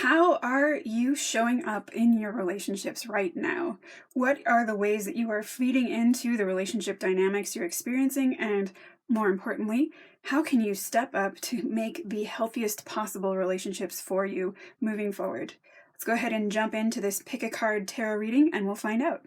How are you showing up in your relationships right now? What are the ways that you are feeding into the relationship dynamics you're experiencing? And more importantly, how can you step up to make the healthiest possible relationships for you moving forward? Let's go ahead and jump into this pick a card tarot reading and we'll find out.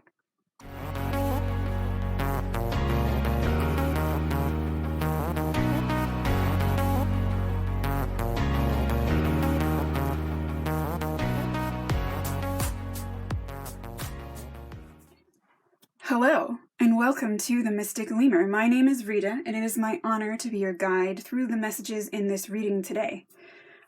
Hello, and welcome to the Mystic Lemur. My name is Rita, and it is my honor to be your guide through the messages in this reading today.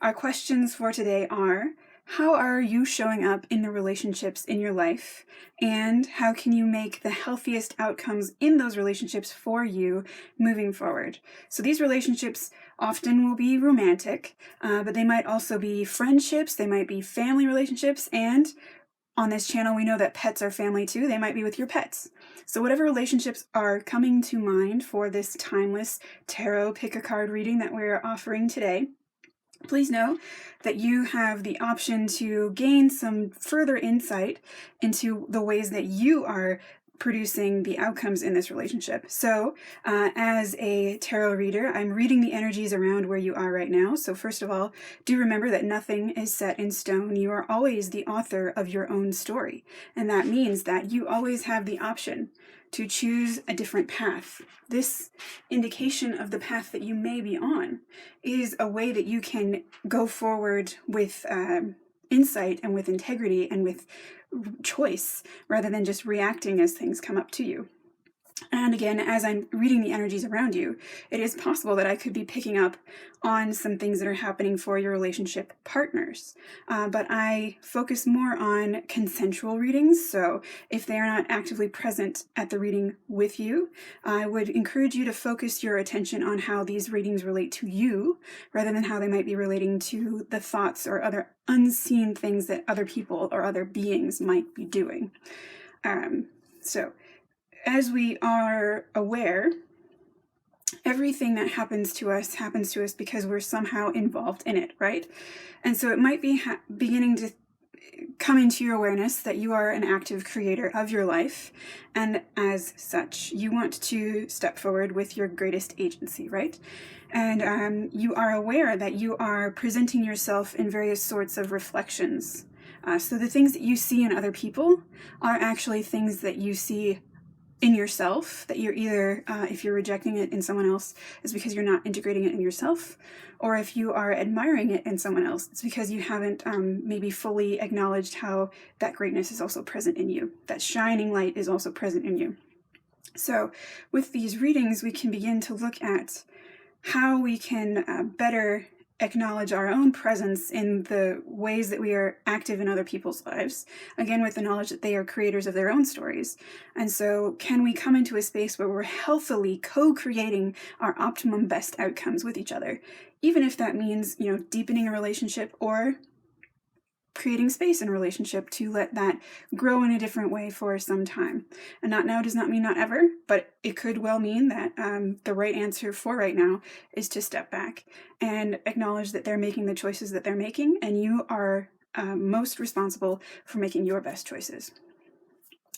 Our questions for today are, how are you showing up in the relationships in your life? And how can you make the healthiest outcomes in those relationships for you moving forward? So these relationships often will be romantic, but they might also be friendships, they might be family relationships, and on this channel, we know that pets are family too. They might be with your pets. So whatever relationships are coming to mind for this timeless tarot pick-a-card reading that we're offering today, please know that you have the option to gain some further insight into the ways that you are producing the outcomes in this relationship. So as a tarot reader, I'm reading the energies around where you are right now. So first of all, do remember that nothing is set in stone. You are always the author of your own story. And that means that you always have the option to choose a different path. This indication of the path that you may be on is a way that you can go forward with insight and with integrity and with choice rather than just reacting as things come up to you. And again, as I'm reading the energies around you, it is possible that I could be picking up on some things that are happening for your relationship partners. But I focus more on consensual readings. So if they are not actively present at the reading with you, I would encourage you to focus your attention on how these readings relate to you rather than how they might be relating to the thoughts or other unseen things that other people or other beings might be doing. So as we are aware, everything that happens to us because we're somehow involved in it, right? And so it might be beginning to come into your awareness that you are an active creator of your life, and as such, you want to step forward with your greatest agency, right? And you are aware that you are presenting yourself in various sorts of reflections. So the things that you see in other people are actually things that you see in yourself, that you're either, if you're rejecting it in someone else, it's because you're not integrating it in yourself, or if you are admiring it in someone else, it's because you haven't maybe fully acknowledged how that greatness is also present in you. That shining light is also present in you. So with these readings, we can begin to look at how we can better acknowledge our own presence in the ways that we are active in other people's lives, again with the knowledge that they are creators of their own stories. And so can we come into a space where we're healthily co-creating our optimum best outcomes with each other, even if that means, deepening a relationship or creating space in a relationship to let that grow in a different way for some time. And not now does not mean not ever, but it could well mean that the right answer for right now is to step back and acknowledge that they're making the choices that they're making, and you are most responsible for making your best choices.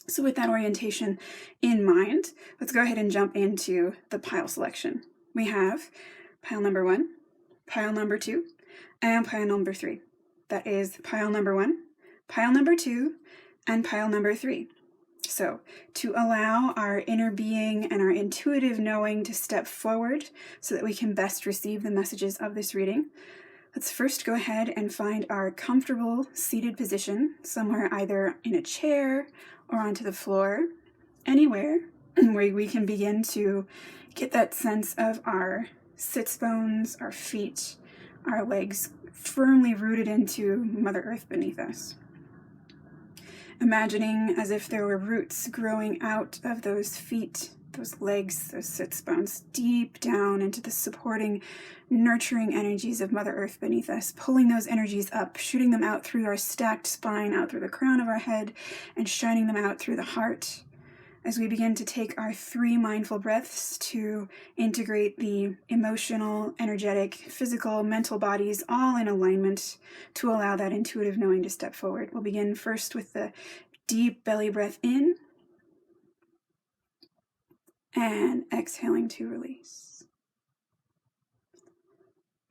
So with that orientation in mind, let's go ahead and jump into the pile selection. We have pile number 1, pile number 2, and pile number 3. That is pile number 1, pile number 2, and pile number 3. So to allow our inner being and our intuitive knowing to step forward so that we can best receive the messages of this reading, let's first go ahead and find our comfortable seated position, somewhere either in a chair or onto the floor, anywhere where we can begin to get that sense of our sits bones, our feet, our legs firmly rooted into Mother Earth beneath us. Imagining as if there were roots growing out of those feet, those legs, those sits bones, deep down into the supporting, nurturing energies of Mother Earth beneath us, pulling those energies up, shooting them out through our stacked spine, out through the crown of our head, and shining them out through the heart, as we begin to take our 3 mindful breaths to integrate the emotional, energetic, physical, mental bodies all in alignment to allow that intuitive knowing to step forward. We'll begin first with the deep belly breath in and exhaling to release.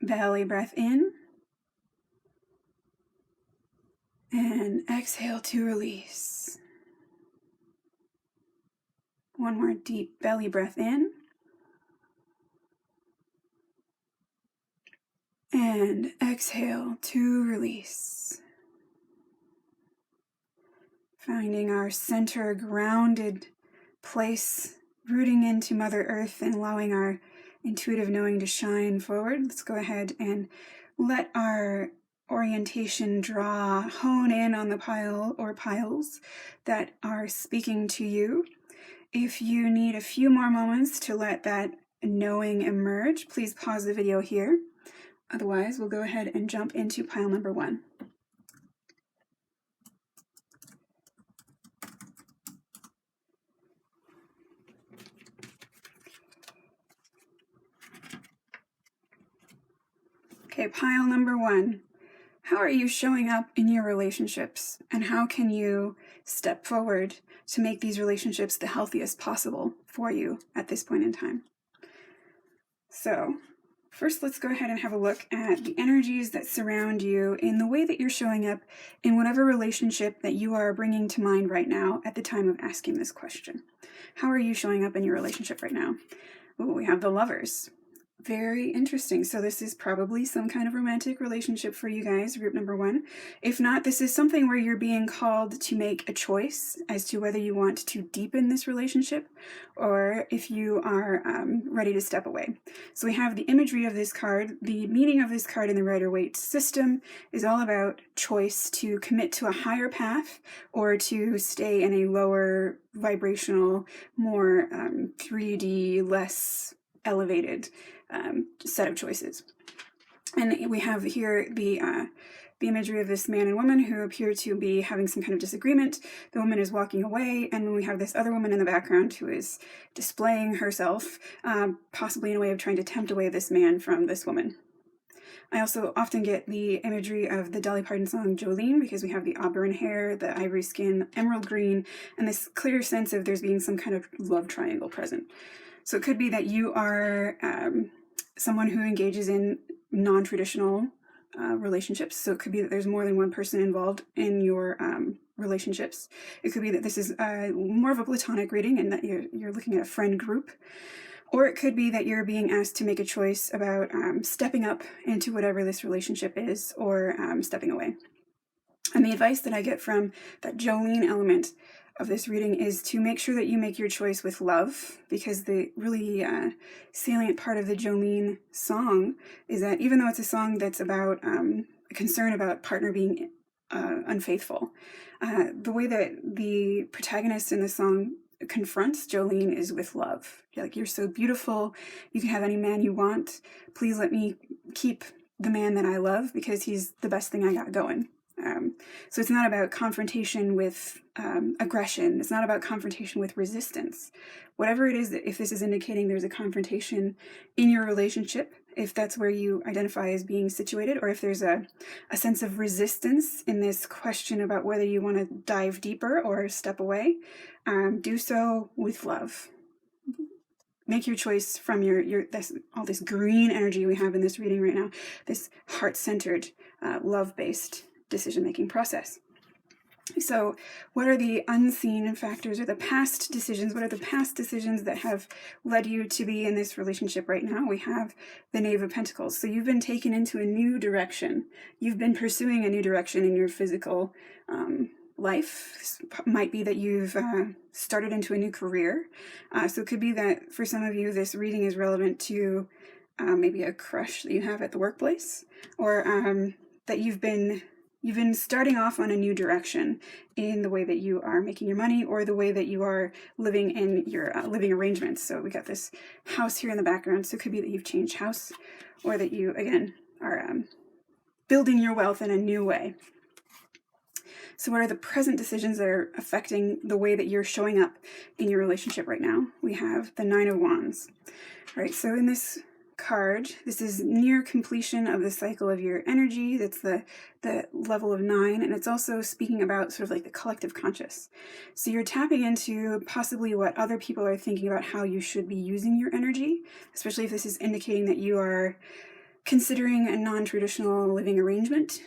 Belly breath in and exhale to release. One more deep belly breath in and exhale to release. Finding our center grounded place, rooting into Mother Earth and allowing our intuitive knowing to shine forward. Let's go ahead and let our orientation hone in on the pile or piles that are speaking to you. If you need a few more moments to let that knowing emerge, please pause the video here. Otherwise, we'll go ahead and jump into pile number 1. Okay, pile number 1. How are you showing up in your relationships, and how can you step forward to make these relationships the healthiest possible for you at this point in time? So, first let's go ahead and have a look at the energies that surround you in the way that you're showing up in whatever relationship that you are bringing to mind right now at the time of asking this question. How are you showing up in your relationship right now? Ooh, we have the Lovers. Very interesting. So this is probably some kind of romantic relationship for you guys, group number 1. If not, this is something where you're being called to make a choice as to whether you want to deepen this relationship or if you are ready to step away. So we have the imagery of this card. The meaning of this card in the Rider-Waite system is all about choice to commit to a higher path or to stay in a lower vibrational, more 3D, less elevated set of choices. And we have here the imagery of this man and woman who appear to be having some kind of disagreement. The woman is walking away, and then we have this other woman in the background who is displaying herself, possibly in a way of trying to tempt away this man from this woman. I also often get the imagery of the Dolly Parton song Jolene, because we have the auburn hair, the ivory skin, emerald green, and this clear sense of there's being some kind of love triangle present. So it could be that you are someone who engages in non-traditional relationships. So it could be that there's more than one person involved in your relationships. It could be that this is more of a platonic reading and that you're looking at a friend group. Or it could be that you're being asked to make a choice about stepping up into whatever this relationship is or stepping away. And the advice that I get from that Jolene element of this reading is to make sure that you make your choice with love, because the really salient part of the Jolene song is that even though it's a song that's about a concern about partner being unfaithful, the way that the protagonist in the song confronts Jolene is with love. Like, you're so beautiful, you can have any man you want, please let me keep the man that I love because he's the best thing I got going. So it's not about confrontation with aggression. It's not about confrontation with resistance. Whatever it is, that if this is indicating there's a confrontation in your relationship, if that's where you identify as being situated, or if there's a sense of resistance in this question about whether you want to dive deeper or step away, do so with love. Make your choice from all this green energy we have in this reading right now, this heart-centered, love-based decision-making process. So what are the unseen factors or the past decisions? What are the past decisions that have led you to be in this relationship right now? We have the Knave of Pentacles. So you've been taken into a new direction. You've been pursuing a new direction in your physical life. This might be that you've started into a new career. So it could be that for some of you, this reading is relevant to maybe a crush that you have at the workplace, or that you've been starting off on a new direction in the way that you are making your money or the way that you are living in your living arrangements. So we got this house here in the background. So it could be that you've changed house, or that you, again, are building your wealth in a new way. So what are the present decisions that are affecting the way that you're showing up in your relationship right now? We have the Nine of Wands. All right, so in this card, this is near completion of the cycle of your energy. That's the level of 9, and it's also speaking about sort of like the collective conscious. So you're tapping into possibly what other people are thinking about how you should be using your energy, especially if this is indicating that you are considering a non-traditional living arrangement.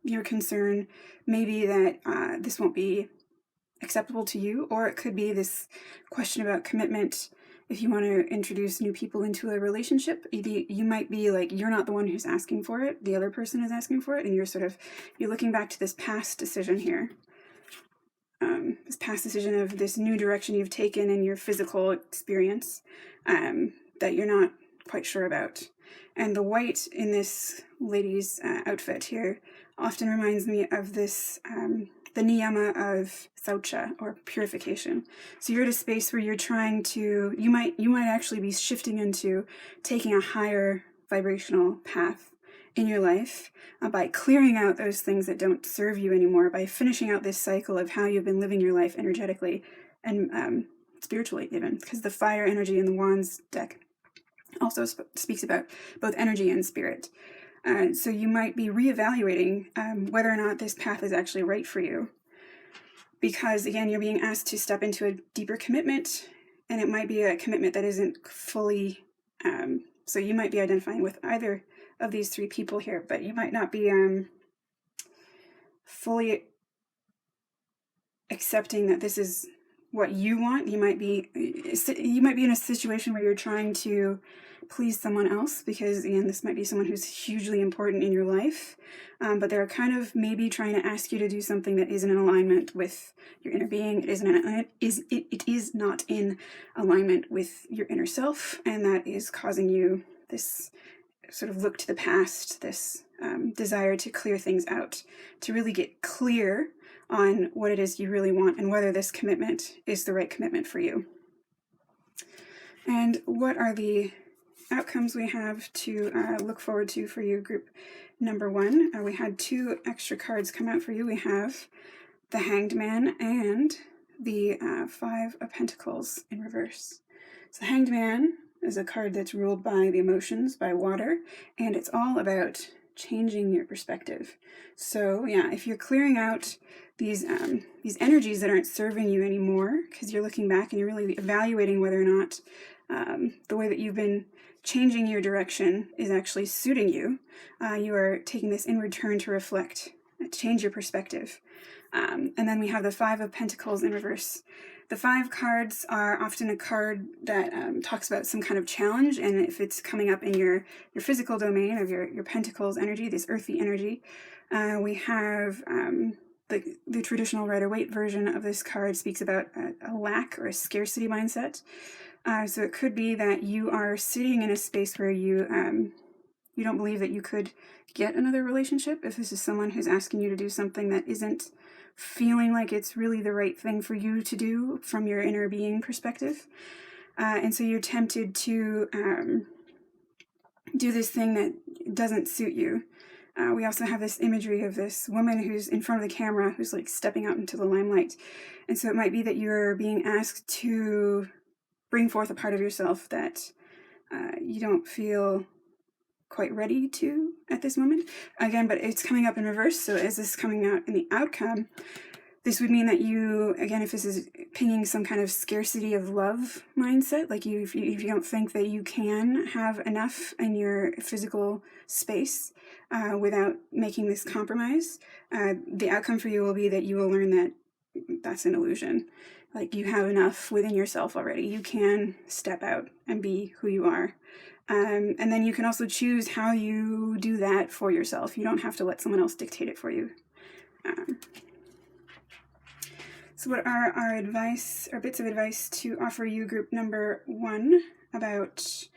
Your concern may be that this won't be acceptable to you, or it could be this question about commitment. If you want to introduce new people into a relationship, you might be like, you're not the one who's asking for it, the other person is asking for it, and you're looking back to this past decision here. This past decision of this new direction you've taken in your physical experience that you're not quite sure about. And the white in this lady's outfit here often reminds me of this, the niyama of saucha, or purification. So you're at a space where you're trying to, you might actually be shifting into taking a higher vibrational path in your life by clearing out those things that don't serve you anymore, by finishing out this cycle of how you've been living your life energetically and spiritually even, because the fire energy in the Wands deck also speaks about both energy and spirit. So you might be reevaluating whether or not this path is actually right for you. Because again, you're being asked to step into a deeper commitment, and it might be a commitment that isn't fully, so you might be identifying with either of these three people here, but you might not be fully accepting that this is what you want. You might be in a situation where you're trying to please someone else, because again, this might be someone who's hugely important in your life, but they're kind of maybe trying to ask you to do something that isn't in alignment with your inner being. It is not in alignment with your inner self, and that is causing you this sort of look to the past, this desire to clear things out, to really get clear on what it is you really want and whether this commitment is the right commitment for you. And what are the outcomes we have to look forward to for you, group number 1? We had 2 extra cards come out for you. We have the Hanged Man and the 5 of Pentacles in reverse. So the Hanged Man is a card that's ruled by the emotions, by water, and it's all about changing your perspective. So yeah, if you're clearing out these energies that aren't serving you anymore, because you're looking back and you're really evaluating whether or not the way that you've been changing your direction is actually suiting you, you are taking this inward turn to reflect, to change your perspective. And then we have the 5 of Pentacles in reverse. The 5 cards are often a card that talks about some kind of challenge, and if it's coming up in your physical domain of your Pentacles energy, this earthy energy, we have the traditional Rider-Waite version of this card speaks about a lack or a scarcity mindset. So it could be that you are sitting in a space where you don't believe that you could get another relationship. If this is someone who's asking you to do something that isn't feeling like it's really the right thing for you to do from your inner being perspective. And so you're tempted to do this thing that doesn't suit you. We also have this imagery of this woman who's in front of the camera, who's like stepping out into the limelight. And so it might be that you're being asked to bring forth a part of yourself that you don't feel quite ready to at this moment. Again, but it's coming up in reverse. So as this is coming out in the outcome, this would mean that you, again, if this is pinging some kind of scarcity of love mindset, like if you don't think that you can have enough in your physical space without making this compromise, the outcome for you will be that you will learn that that's an illusion. Like, you have enough within yourself already. You can step out and be who you are. And then you can also choose how you do that for yourself. You don't have to let someone else dictate it for you. So what are our advice, or bits of advice to offer you, group number 1, about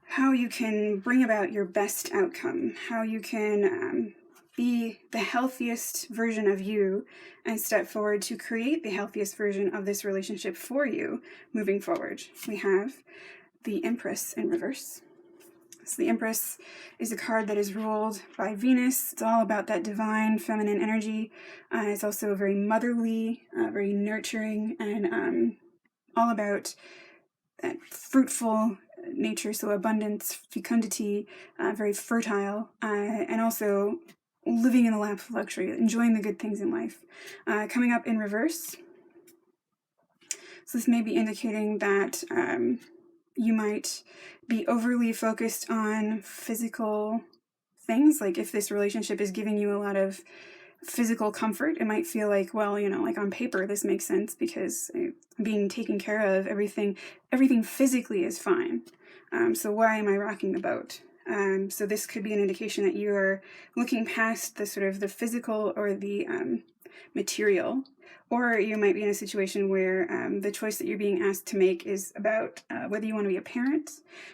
how you can bring about your best outcome, how you can be the healthiest version of you and step forward to create the healthiest version of this relationship for you moving forward. We have the Empress in reverse. So the Empress is a card that is ruled by Venus. It's all about that divine feminine energy. It's also very motherly, very nurturing, and all about that fruitful nature, so abundance, fecundity, very fertile, and also living in the lap of luxury, enjoying the good things in life. Coming up in reverse, so this may be indicating that you might be overly focused on physical things. Like if this relationship is giving you a lot of physical comfort, it might feel like, well, like on paper this makes sense because being taken care of, everything physically is fine. So why am I rocking the boat? So this could be an indication that you are looking past the sort of the physical or the material, or you might be in a situation where the choice that you're being asked to make is about whether you want to be a parent,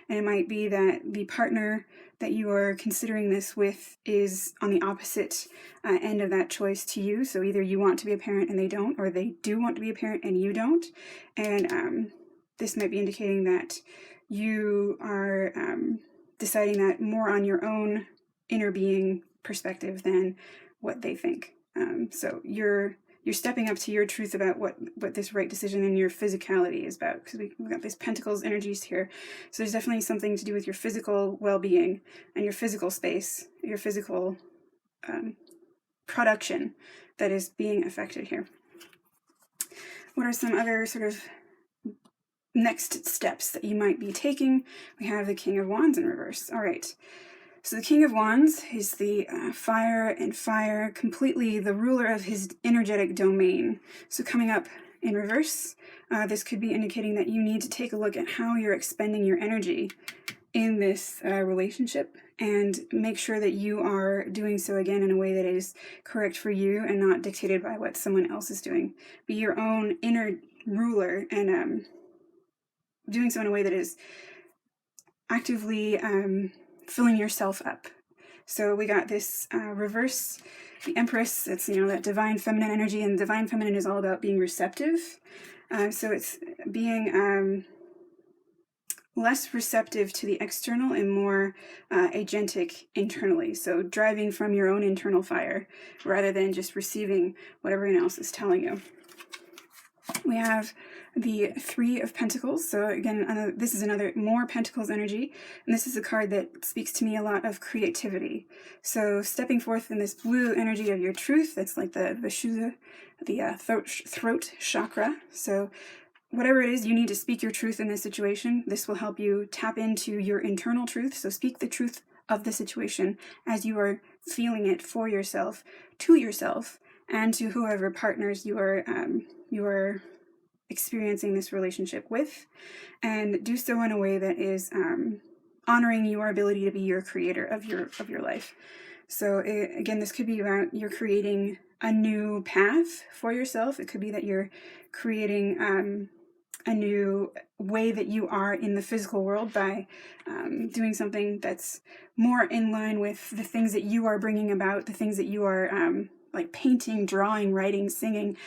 and it might be that the partner that you are considering this with is on the opposite end of that choice to you. So either you want to be a parent and they don't, or they do want to be a parent and you don't. And this might be indicating that you are deciding that more on your own inner being perspective than what they think. So you're stepping up to your truth about what this right decision in your physicality is about, because we've got these Pentacles energies here. So there's definitely something to do with your physical well-being and your physical space, your physical production that is being affected here. What are some other sort of next steps that you might be taking? We have the King of Wands in reverse. All right. So the King of Wands is the fire, completely the ruler of his energetic domain. So coming up in reverse, this could be indicating that you need to take a look at how you're expending your energy in this relationship and make sure that you are doing so again in a way that is correct for you and not dictated by what someone else is doing. Be your own inner ruler and doing so in a way that is actively filling yourself up. So we got this reverse, the Empress. It's that divine feminine energy, and divine feminine is all about being receptive. So it's being less receptive to the external and more agentic internally. So driving from your own internal fire rather than just receiving what everyone else is telling you. We have the Three of Pentacles. So again, this is another more Pentacles energy, and this is a card that speaks to me a lot of creativity. So stepping forth in this blue energy of your truth, that's like the Vishuddha, the throat chakra. So whatever it is, you need to speak your truth in this situation. This will help you tap into your internal truth. So speak the truth of the situation as you are feeling it for yourself, to yourself, and to whoever partners you are experiencing this relationship with, and do so in a way that is honoring your ability to be your creator of your life. So again, this could be about you're creating a new path for yourself. It could be that you're creating a new way that you are in the physical world by doing something that's more in line with the things that you are bringing about, the things that you are like painting, drawing, writing, singing,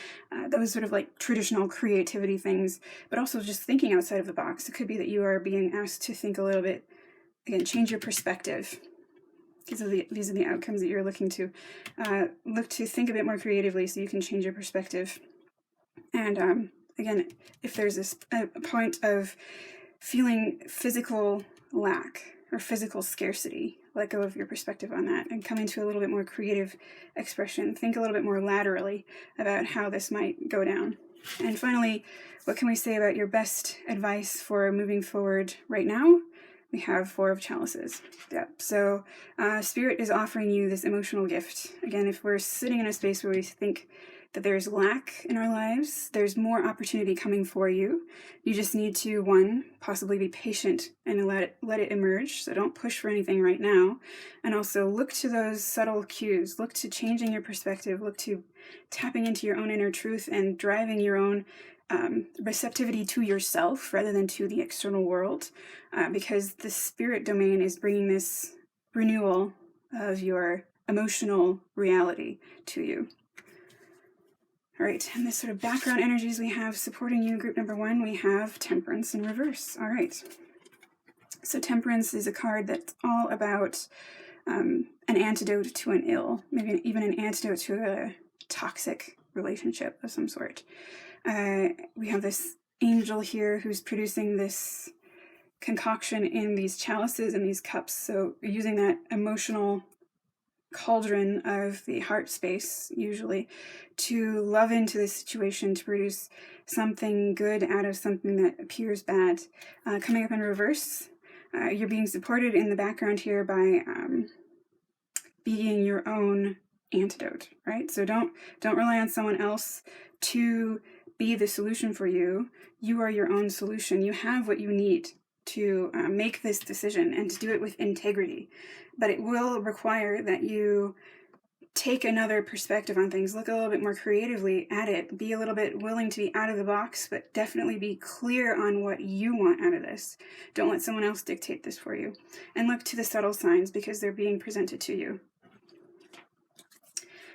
those sort of like traditional creativity things, but also just thinking outside of the box. It could be that you are being asked to think a little bit, again, change your perspective. These are the outcomes that you're looking to look to think a bit more creatively so you can change your perspective. And again, if there's a point of feeling physical lack or physical scarcity, let go of your perspective on that and come into a little bit more creative expression. Think a little bit more laterally about how this might go down. And finally, what can we say about your best advice for moving forward right now? We have Four of Chalices. Yep. So Spirit is offering you this emotional gift. Again, if we're sitting in a space where we think that there's lack in our lives, there's more opportunity coming for you. You just need to, one, possibly be patient and let it emerge. So don't push for anything right now. And also look to those subtle cues. Look to changing your perspective. Look to tapping into your own inner truth and driving your own receptivity to yourself rather than to the external world. Because the spirit domain is bringing this renewal of your emotional reality to you. All right, and this sort of background energies we have supporting you, group number one, we have Temperance in reverse. All right. So Temperance is a card that's all about an antidote to an ill, maybe even an antidote to a toxic relationship of some sort. We have this angel here who's producing this concoction in these chalices and these cups. So using that emotional cauldron of the heart space, usually, to love into this situation, to produce something good out of something that appears bad. Coming up in reverse, you're being supported in the background here by being your own antidote, right? So don't rely on someone else to be the solution for you. You are your own solution. You have what you need to make this decision and to do it with integrity. But it will require that you take another perspective on things, look a little bit more creatively at it, be a little bit willing to be out of the box, but definitely be clear on what you want out of this. Don't let someone else dictate this for you. And look to the subtle signs because they're being presented to you.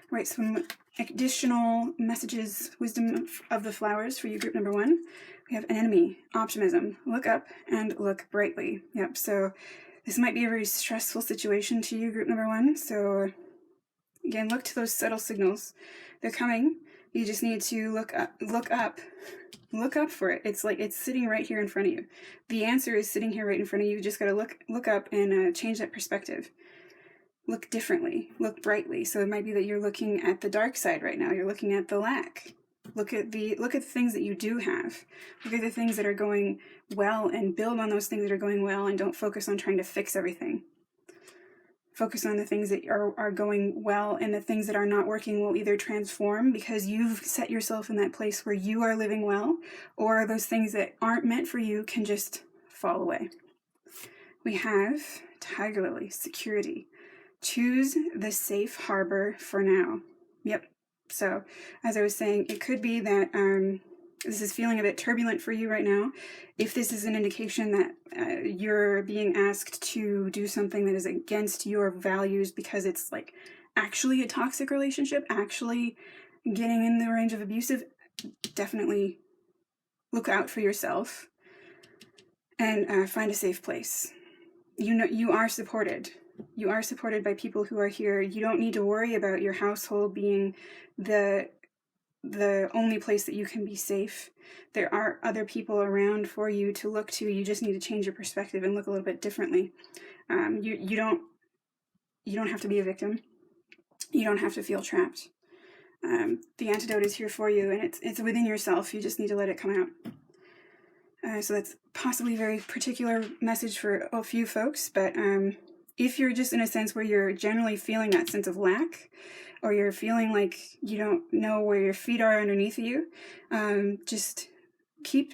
Right, some additional messages, wisdom of the flowers for you, group number 1. We have anemone, optimism, look up and look brightly. Yep, so this might be a very stressful situation to you, group number 1. So again, look to those subtle signals. They're coming. You just need to look up for it. It's like it's sitting right here in front of you. The answer is sitting here right in front of you. You just got to look up and change that perspective. Look differently, look brightly. So it might be that you're looking at the dark side right now. You're looking at the lack. Look at the things that you do have. Look at the things that are going well and build on those things that are going well, and don't focus on trying to fix everything. Focus on the things that are going well, and the things that are not working will either transform because you've set yourself in that place where you are living well, or those things that aren't meant for you can just fall away. We have Tiger Lily, security. Choose the safe harbor for now. Yep. So, as I was saying, it could be that this is feeling a bit turbulent for you right now. If this is an indication that you're being asked to do something that is against your values because it's like actually a toxic relationship, actually getting in the range of abusive, definitely look out for yourself and find a safe place. You know, you are supported. You are supported by people who are here. You don't need to worry about your household being the only place that you can be safe. There are other people around for you to look to. You just need to change your perspective and look a little bit differently. You don't have to be a victim. You don't have to feel trapped. The antidote is here for you, and it's within yourself. You just need to let it come out. So that's possibly a very particular message for a few folks, but if you're just in a sense where you're generally feeling that sense of lack, or you're feeling like you don't know where your feet are underneath you, just keep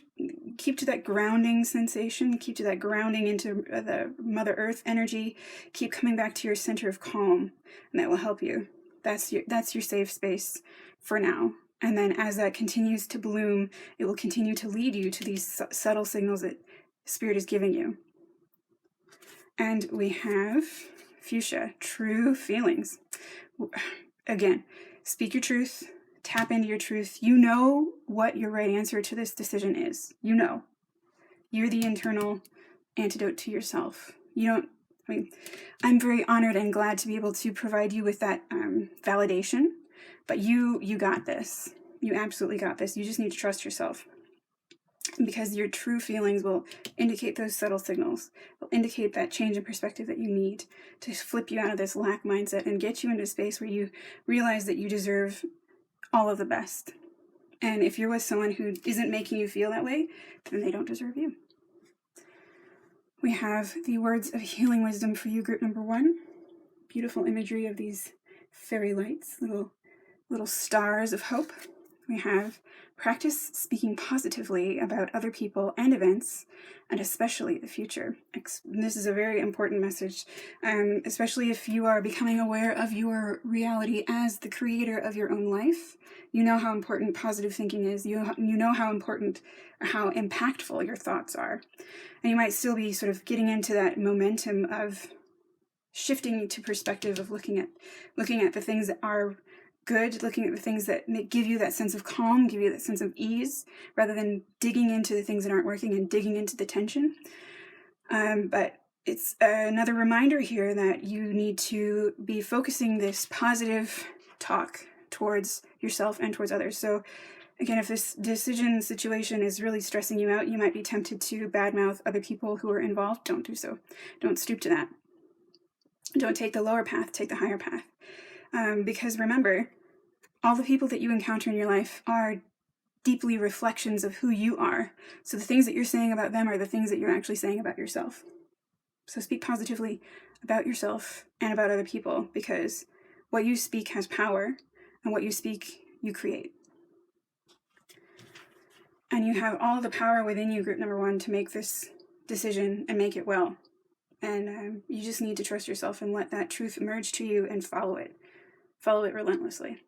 to that grounding sensation, keep to that grounding into the Mother Earth energy, keep coming back to your center of calm, and that will help you. That's your safe space for now. And then as that continues to bloom, it will continue to lead you to these subtle signals that Spirit is giving you. And we have fuchsia, true feelings. Again, speak your truth, tap into your truth. You know what your right answer to this decision is. You know. You're the internal antidote to yourself. I'm very honored and glad to be able to provide you with that validation, but you got this. You absolutely got this. You just need to trust yourself. Because your true feelings will indicate those subtle signals, will indicate that change in perspective that you need to flip you out of this lack mindset and get you into a space where you realize that you deserve all of the best. And if you're with someone who isn't making you feel that way, then they don't deserve you. We have the words of healing wisdom for you, group number 1. Beautiful imagery of these fairy lights, little stars of hope. We have practice speaking positively about other people and events, and especially the future. This is a very important message, especially if you are becoming aware of your reality as the creator of your own life. You know how important positive thinking is. You know how important or how impactful your thoughts are. And you might still be sort of getting into that momentum of shifting to perspective of looking at the things that are good, looking at the things that give you that sense of calm, give you that sense of ease, rather than digging into the things that aren't working and digging into the tension. But it's another reminder here that you need to be focusing this positive talk towards yourself and towards others. So again, if this decision situation is really stressing you out, you might be tempted to badmouth other people who are involved. Don't do so. Don't stoop to that. Don't take the lower path, take the higher path. Because remember, all the people that you encounter in your life are deeply reflections of who you are. So the things that you're saying about them are the things that you're actually saying about yourself. So speak positively about yourself and about other people, because what you speak has power, and what you speak, you create. And you have all the power within you, group number 1, to make this decision and make it well. And you just need to trust yourself and let that truth emerge to you and follow it. Follow it relentlessly.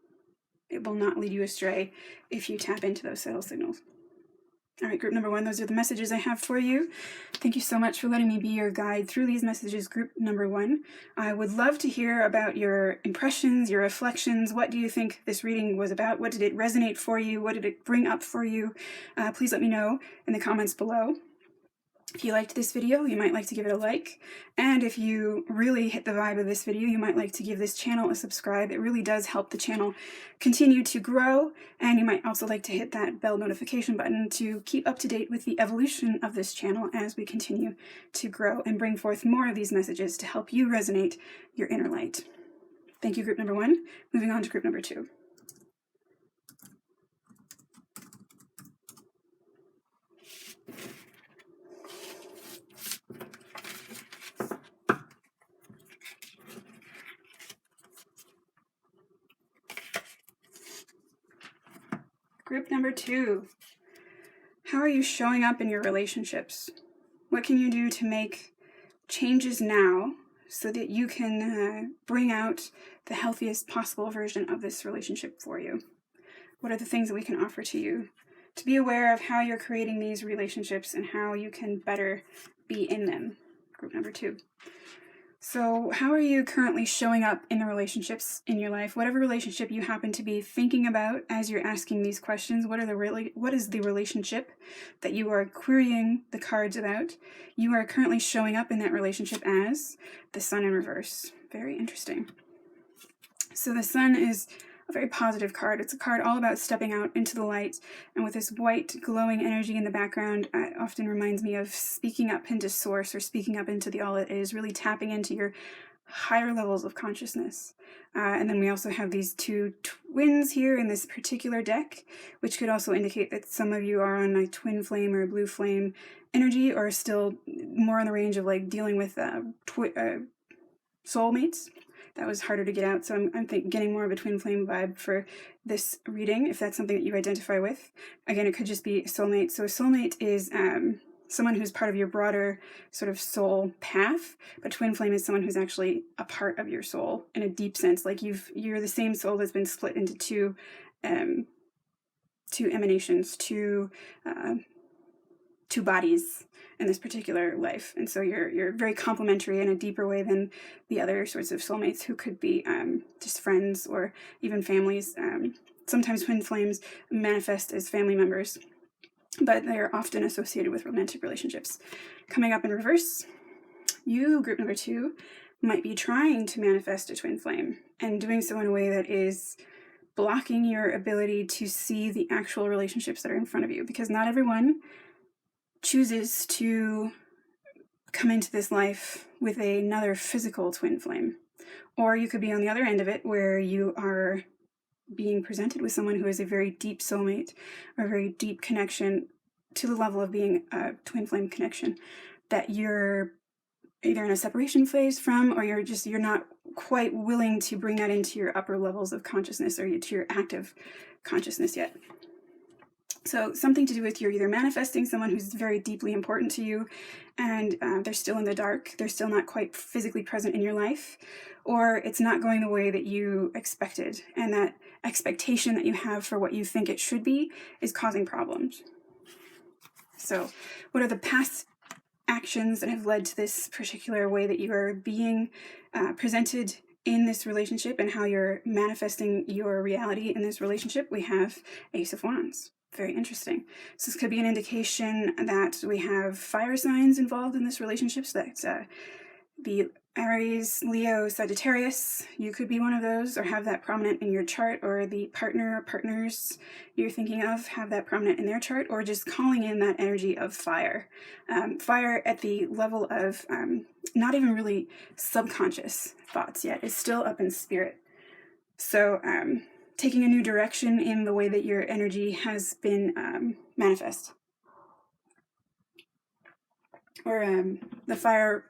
It will not lead you astray if you tap into those subtle signals. All right, group number 1, those are the messages I have for you. Thank you so much for letting me be your guide through these messages, group number 1. I would love to hear about your impressions, your reflections. What do you think this reading was about? What did it resonate for you? What did it bring up for you? Please let me know in the comments below. If you liked this video, you might like to give it a like. And if you really hit the vibe of this video, you might like to give this channel a subscribe. It really does help the channel continue to grow. And you might also like to hit that bell notification button to keep up to date with the evolution of this channel as we continue to grow and bring forth more of these messages to help you resonate your inner light. Thank you, group number 1. Moving on to group number 2. Group number 2, how are you showing up in your relationships? What can you do to make changes now so that you can bring out the healthiest possible version of this relationship for you? What are the things that we can offer to you to be aware of how you're creating these relationships and how you can better be in them? Group number 2. So how are you currently showing up in the relationships in your life? Whatever relationship you happen to be thinking about as you're asking these questions, what is the relationship that you are querying the cards about? You are currently showing up in that relationship as the Sun in reverse. Very interesting. So the Sun is a very positive card. It's a card all about stepping out into the light, and with this white glowing energy in the background, it often reminds me of speaking up into source or speaking up into the all it is, really tapping into your higher levels of consciousness. And then we also have these 2 twins here in this particular deck, which could also indicate that some of you are on a twin flame or a blue flame energy, or still more in the range of like dealing with soulmates. That was harder to get out, so I'm getting more of a twin flame vibe for this reading, if that's something that you identify with. Again, it could just be a soulmate. So a soulmate is someone who's part of your broader sort of soul path, but twin flame is someone who's actually a part of your soul in a deep sense. Like you're the same soul that's been split into two emanations, two bodies in this particular life, and so you're very complementary in a deeper way than the other sorts of soulmates, who could be just friends or even families. Sometimes twin flames manifest as family members, but they're often associated with romantic relationships. Coming up in reverse, you, group number 2, might be trying to manifest a twin flame and doing so in a way that is blocking your ability to see the actual relationships that are in front of you, because not everyone chooses to come into this life with another physical twin flame. Or you could be on the other end of it, where you are being presented with someone who is a very deep soulmate or a very deep connection to the level of being a twin flame connection that you're either in a separation phase from, or you're not quite willing to bring that into your upper levels of consciousness or to your active consciousness yet. So something to do with you're either manifesting someone who's very deeply important to you and they're still in the dark, they're still not quite physically present in your life, or it's not going the way that you expected, and that expectation that you have for what you think it should be is causing problems. So what are the past actions that have led to this particular way that you are being presented in this relationship, and how you're manifesting your reality in this relationship? We have Ace of Wands. Very interesting. So this could be an indication that we have fire signs involved in this relationship. So that's the Aries, Leo, Sagittarius. You could be one of those or have that prominent in your chart, or the partner or partners you're thinking of have that prominent in their chart, or just calling in that energy of fire. Fire at the level of not even really subconscious thoughts yet. It's still up in spirit. So taking a new direction in the way that your energy has been manifest. Or the fire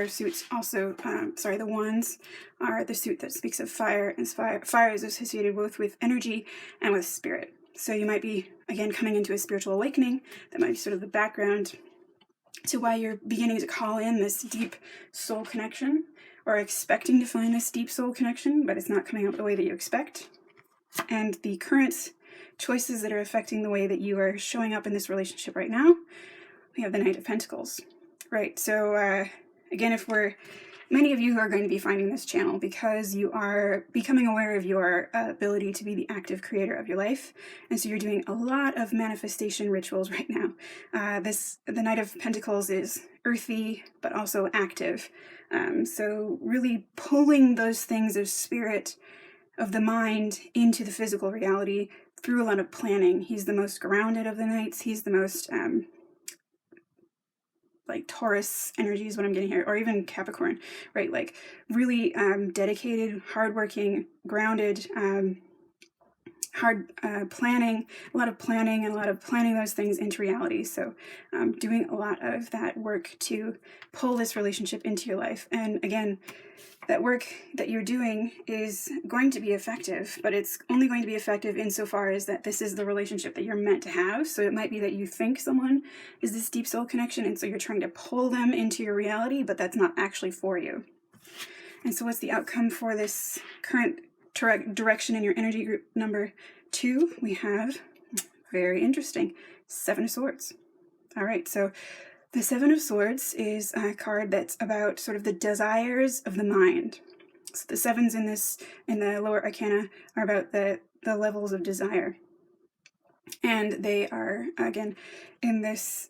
suits also, the wands are the suit that speaks of fire, and fire is associated both with energy and with spirit. So you might be, again, coming into a spiritual awakening. That might be sort of the background to why you're beginning to call in this deep soul connection, or expecting to find this deep soul connection, but it's not coming out the way that you expect. And the current choices that are affecting the way that you are showing up in this relationship right now, we have the Knight of Pentacles, right? So again, many of you who are going to be finding this channel because you are becoming aware of your ability to be the active creator of your life. And so you're doing a lot of manifestation rituals right now. The Knight of Pentacles is earthy, but also active. So really pulling those things of spirit, of the mind, into the physical reality through a lot of planning. He's the most grounded of the knights. He's the most like Taurus energy is what I'm getting here, or even Capricorn, right? Like really dedicated, hardworking, grounded, planning, a lot of planning, and a lot of planning those things into reality. So doing a lot of that work to pull this relationship into your life. And again, that work that you're doing is going to be effective, but it's only going to be effective insofar as that this is the relationship that you're meant to have. So it might be that you think someone is this deep soul connection, and so you're trying to pull them into your reality, but that's not actually for you. And so what's the outcome for this current direction in your energy group number 2? We have, very interesting, 7 of Swords. All right, so the 7 of Swords is a card that's about sort of the desires of the mind. So the 7s in the lower arcana are about the levels of desire. And they are, again, in this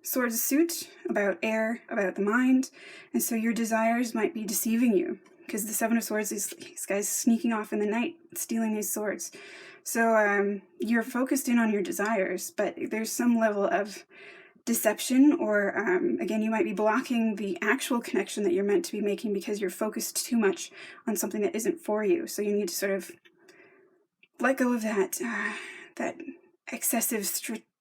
Swords suit, about air, about the mind. And so your desires might be deceiving you, because the 7 of Swords is these guys sneaking off in the night, stealing these swords. So you're focused in on your desires, but there's some level of deception, or again, you might be blocking the actual connection that you're meant to be making because you're focused too much on something that isn't for you. So you need to sort of let go of that excessive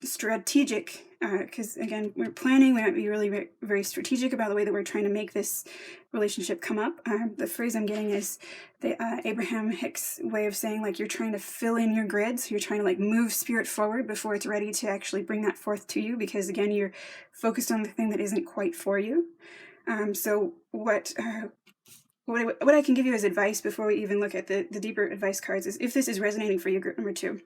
strategic, because again, we're planning, we might be really very, very strategic about the way that we're trying to make this relationship come up. The phrase I'm getting is the Abraham Hicks way of saying, like, you're trying to fill in your grid. So you're trying to like move spirit forward before it's ready to actually bring that forth to you, because again, you're focused on the thing that isn't quite for you. So what I can give you as advice before we even look at the deeper advice cards is, if this is resonating for you, group number 2,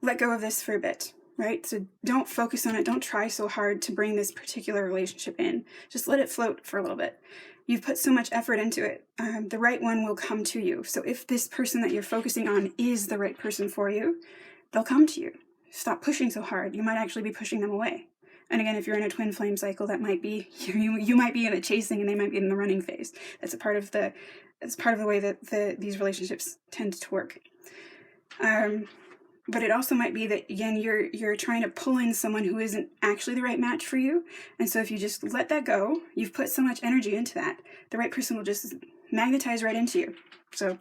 let go of this for a bit, right? So don't focus on it. Don't try so hard to bring this particular relationship in. Just let it float for a little bit. You've put so much effort into it. The right one will come to you. So if this person that you're focusing on is the right person for you, they'll come to you. Stop pushing so hard. You might actually be pushing them away. And again, if you're in a twin flame cycle, that might be, you might be in a chasing and they might be in the running phase. That's a part of the way that these relationships tend to work. But it also might be that, again, you're trying to pull in someone who isn't actually the right match for you. And so if you just let that go, you've put so much energy into that, the right person will just magnetize right into you. So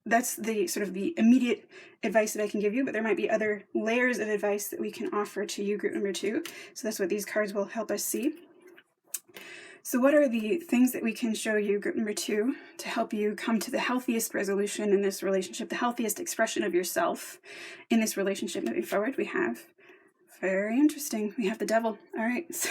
that's the sort of the immediate advice that I can give you, but there might be other layers of advice that we can offer to you, group number 2. So that's what these cards will help us see. So what are the things that we can show you, group number 2, to help you come to the healthiest resolution in this relationship, the healthiest expression of yourself in this relationship moving forward? We have, very interesting, we have the Devil. All right, so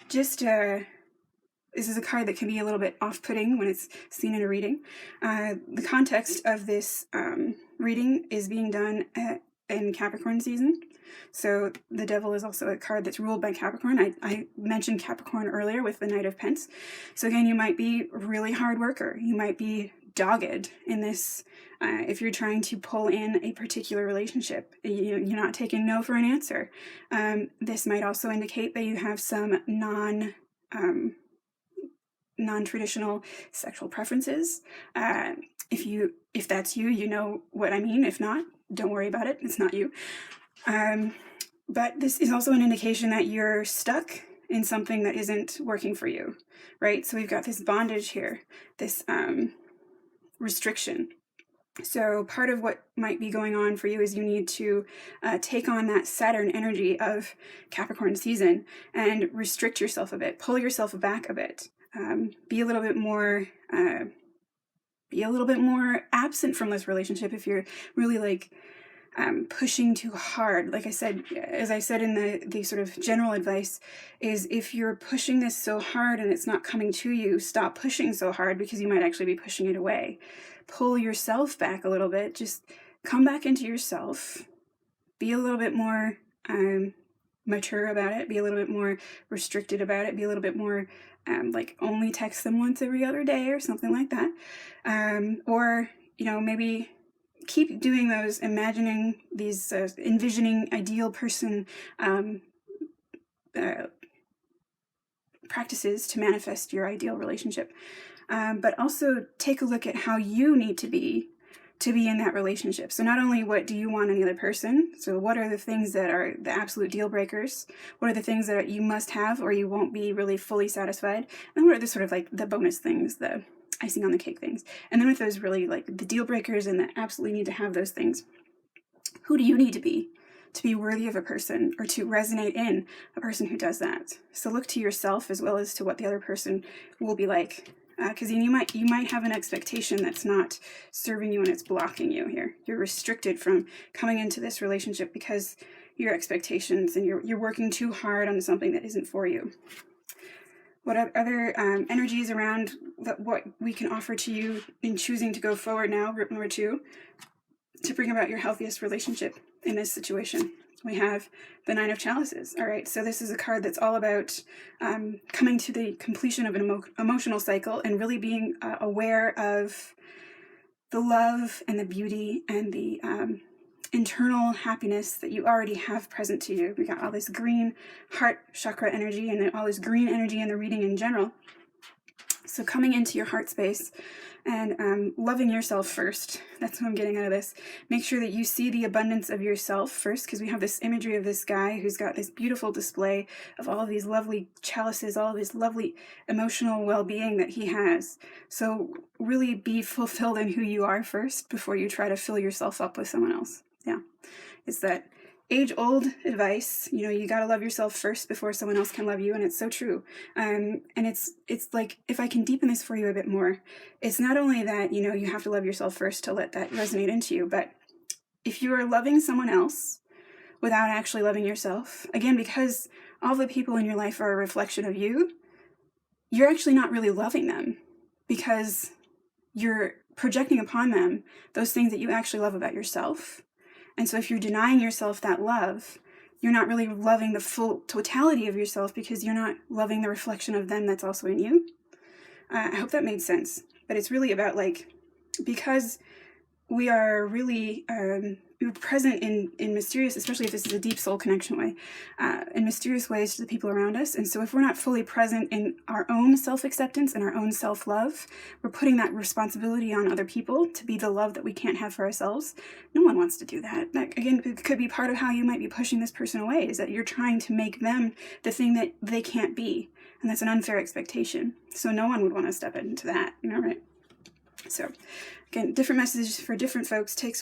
this is a card that can be a little bit off-putting when it's seen in a reading. The context of this reading is being done in Capricorn season. So the Devil is also a card that's ruled by Capricorn. I mentioned Capricorn earlier with the Knight of Pence. So again, you might be a really hard worker. You might be dogged in this. If you're trying to pull in a particular relationship, you're not taking no for an answer. This might also indicate that you have some non-traditional sexual preferences. If that's you, you know what I mean. If not, don't worry about it. It's not you. But this is also an indication that you're stuck in something that isn't working for you, right? So we've got this bondage here, this restriction. So part of what might be going on for you is you need to take on that Saturn energy of Capricorn season and restrict yourself a bit, pull yourself back a bit, be a little bit more absent from this relationship if you're really like pushing too hard. Like I said, as I said in the sort of general advice, is if you're pushing this so hard and it's not coming to you, stop pushing so hard, because you might actually be pushing it away. Pull yourself back a little bit. Just come back into yourself. Be a little bit more mature about it. Be a little bit more restricted about it. Be a little bit more like only text them once every other day or something like that. Or, maybe keep doing those, imagining these, envisioning ideal person practices to manifest your ideal relationship. But also take a look at how you need to be in that relationship. So not only what do you want in the other person, so what are the things that are the absolute deal breakers? What are the things that you must have or you won't be really fully satisfied? And what are the sort of like the bonus things, the icing on the cake things? And then with those really like the deal breakers and that absolutely need to have those things, who do you need to be worthy of a person or to resonate in a person who does that? So look to yourself as well as to what the other person will be like. Because you might have an expectation that's not serving you and it's blocking you here. You're restricted from coming into this relationship because your expectations and you're working too hard on something that isn't for you. What other energies around what we can offer to you in choosing to go forward now, group number 2, to bring about your healthiest relationship in this situation? We have the Nine of Chalices. All right, so this is a card that's all about coming to the completion of an emotional cycle and really being aware of the love and the beauty and the internal happiness that you already have present to you. We got all this green heart chakra energy and all this green energy in the reading in general. So coming into your heart space and loving yourself first. That's what I'm getting out of this. Make sure that you see the abundance of yourself first, because we have this imagery of this guy who's got this beautiful display of all of these lovely chalices, all of this lovely emotional well-being that he has. So really be fulfilled in who you are first before you try to fill yourself up with someone else. Yeah, it's that age-old advice, you got to love yourself first before someone else can love you, and it's so true. And it's like, if I can deepen this for you a bit more, it's not only that, you have to love yourself first to let that resonate into you, but if you are loving someone else without actually loving yourself, again, because all the people in your life are a reflection of you, you're actually not really loving them, because you're projecting upon them those things that you actually love about yourself. And so if you're denying yourself that love, you're not really loving the full totality of yourself, because you're not loving the reflection of them that's also in you. I hope that made sense. But it's really about, because we are really present in mysterious, especially if this is a deep soul connection way, in mysterious ways to the people around us. And so if we're not fully present in our own self-acceptance and our own self-love, we're putting that responsibility on other people to be the love that we can't have for ourselves. No one wants to do that. That, again, could be part of how you might be pushing this person away, is that you're trying to make them the thing that they can't be. And that's an unfair expectation. So no one would want to step into that, right? So again, different messages for different folks. Take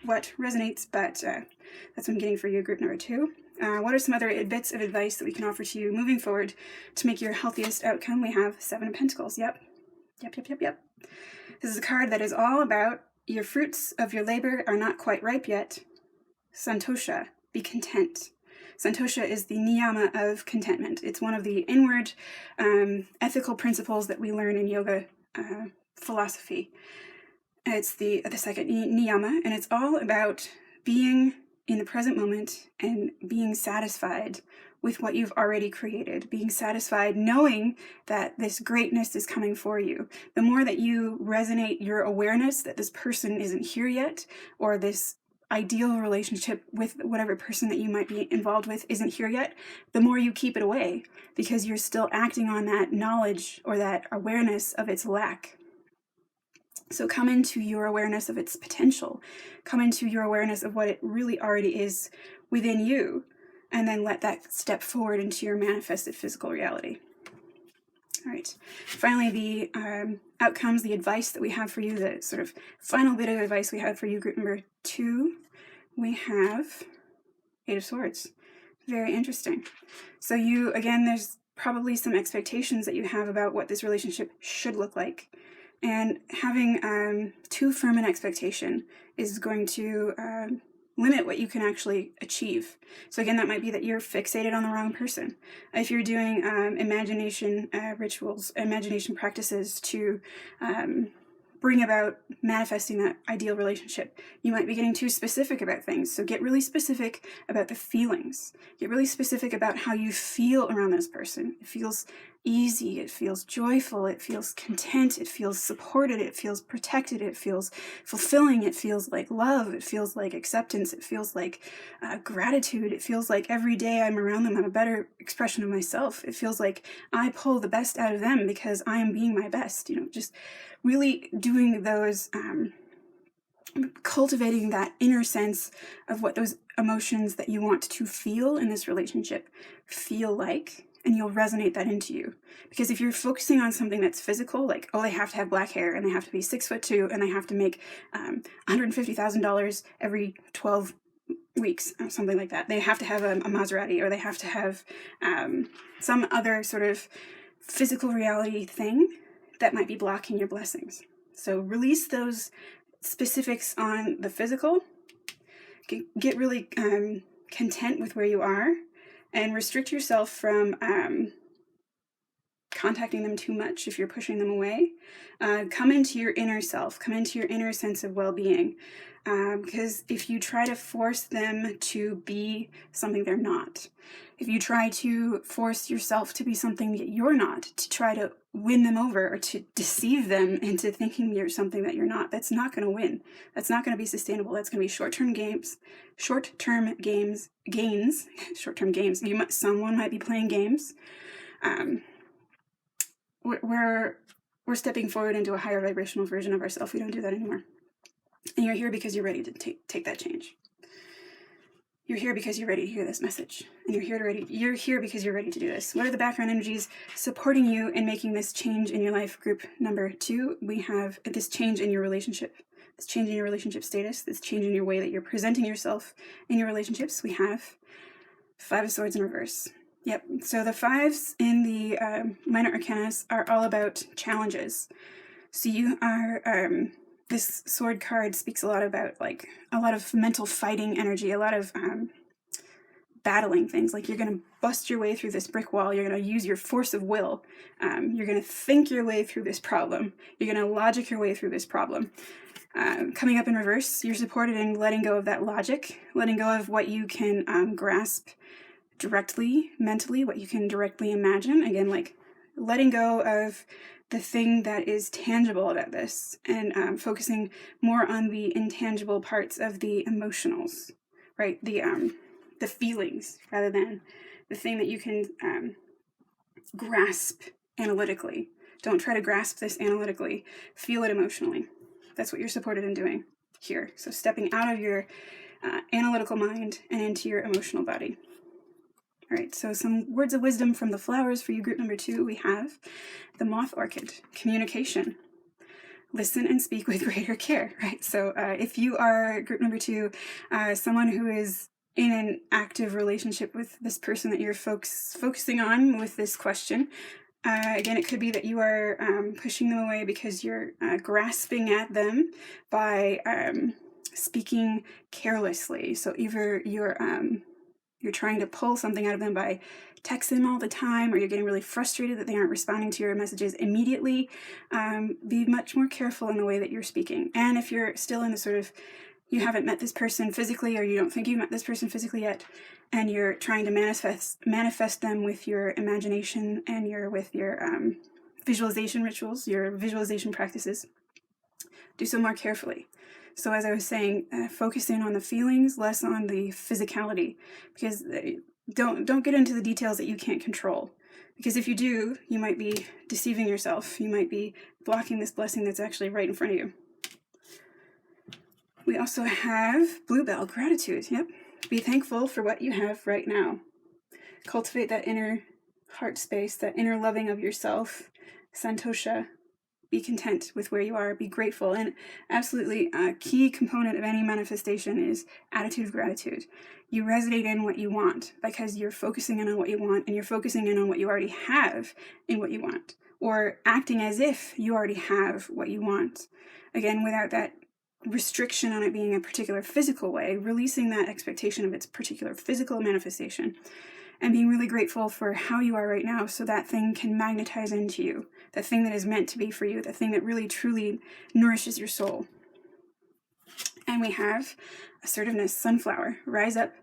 what resonates, but that's what I'm getting for you, group number 2. What are some other bits of advice that we can offer to you moving forward to make your healthiest outcome? We have 7 of Pentacles. Yep. This is a card that is all about your fruits of your labor are not quite ripe yet. Santosha, be content. Santosha is the niyama of contentment. It's one of the inward ethical principles that we learn in yoga philosophy. It's the second niyama, and it's all about being in the present moment and being satisfied with what you've already created, being satisfied, knowing that this greatness is coming for you. The more that you resonate your awareness that this person isn't here yet, or this ideal relationship with whatever person that you might be involved with isn't here yet, the more you keep it away, because you're still acting on that knowledge or that awareness of its lack. So come into your awareness of its potential, come into your awareness of what it really already is within you, and then let that step forward into your manifested physical reality. All right. Finally, the outcomes, the advice that we have for you, the sort of final bit of advice we have for you, group number 2, we have 8 of Swords. Very interesting. So you, again, there's probably some expectations that you have about what this relationship should look like. And having too firm an expectation is going to limit what you can actually achieve. So again, that might be that you're fixated on the wrong person. If you're doing imagination rituals, imagination practices to bring about manifesting that ideal relationship, you might be getting too specific about things. So get really specific about the feelings. Get really specific about how you feel around this person. It feels easy, it feels joyful, it feels content, it feels supported, it feels protected, it feels fulfilling, it feels like love, it feels like acceptance, it feels like gratitude, it feels like every day I'm around them I'm a better expression of myself, it feels like I pull the best out of them because I am being my best. Just really doing those, cultivating that inner sense of what those emotions that you want to feel in this relationship feel like, and you'll resonate that into you. Because if you're focusing on something that's physical, like, oh, they have to have black hair, and they have to be 6'2", and they have to make $150,000 every 12 weeks, or something like that. They have to have a Maserati, or they have to have some other sort of physical reality thing that might be blocking your blessings. So release those specifics on the physical. Get really content with where you are, and restrict yourself from contacting them too much if you're pushing them away. Come into your inner self, come into your inner sense of well-being, because if you try to force them to be something they're not, if you try to force yourself to be something that you're not, to try to win them over or to deceive them into thinking you're something that you're not, that's not going to win. That's not going to be sustainable. That's going to be short-term gains. Someone might be playing games. We're stepping forward into a higher vibrational version of ourselves. We don't do that anymore. And you're here because you're ready to take that change. You're here because you're ready to hear this message. And you're here because you're ready to do this. What are the background energies supporting you in making this change in your life? Group number 2, we have this change in your relationship. This change in your relationship status. This change in your way that you're presenting yourself in your relationships. We have 5 of Swords in reverse. Yep. So the 5s in the minor arcanas are all about challenges. So you are... this sword card speaks a lot about, like, a lot of mental fighting energy, a lot of battling things. Like, you're going to bust your way through this brick wall. You're going to use your force of will. You're going to think your way through this problem. You're going to logic your way through this problem. Coming up in reverse, you're supported in letting go of that logic, letting go of what you can grasp directly, mentally, what you can directly imagine. Again, like, letting go of the thing that is tangible about this, and focusing more on the intangible parts of the emotionals, right? The feelings, rather than the thing that you can grasp analytically. Don't try to grasp this analytically. Feel it emotionally. That's what you're supported in doing here. So stepping out of your analytical mind and into your emotional body. All right, so some words of wisdom from the flowers for you, group number 2. We have the moth orchid, communication. Listen and speak with greater care, right? So if you are group number 2, someone who is in an active relationship with this person that you're focusing on with this question, again, it could be that you are pushing them away because you're grasping at them by speaking carelessly. So either you're trying to pull something out of them by texting them all the time, or you're getting really frustrated that they aren't responding to your messages immediately. Be much more careful in the way that you're speaking. And if you're still in the sort of you haven't met this person physically, or you don't think you've met this person physically yet, and you're trying to manifest them with your imagination and with your visualization rituals, your visualization practices. Do so more carefully. So as I was saying, focus in on the feelings, less on the physicality, because don't get into the details that you can't control. Because if you do, you might be deceiving yourself. You might be blocking this blessing that's actually right in front of you. We also have Bluebell, gratitude. Yep. Be thankful for what you have right now. Cultivate that inner heart space, that inner loving of yourself. Santosha. Be content with where you are. Be grateful. And absolutely a key component of any manifestation is attitude of gratitude. You resonate in what you want because you're focusing in on what you want, and you're focusing in on what you already have in what you want, or acting as if you already have what you want. Again, without that restriction on it being a particular physical way, releasing that expectation of its particular physical manifestation, and being really grateful for how you are right now, so that thing can magnetize into you, that thing that is meant to be for you, that thing that really truly nourishes your soul. And we have assertiveness, sunflower, rise up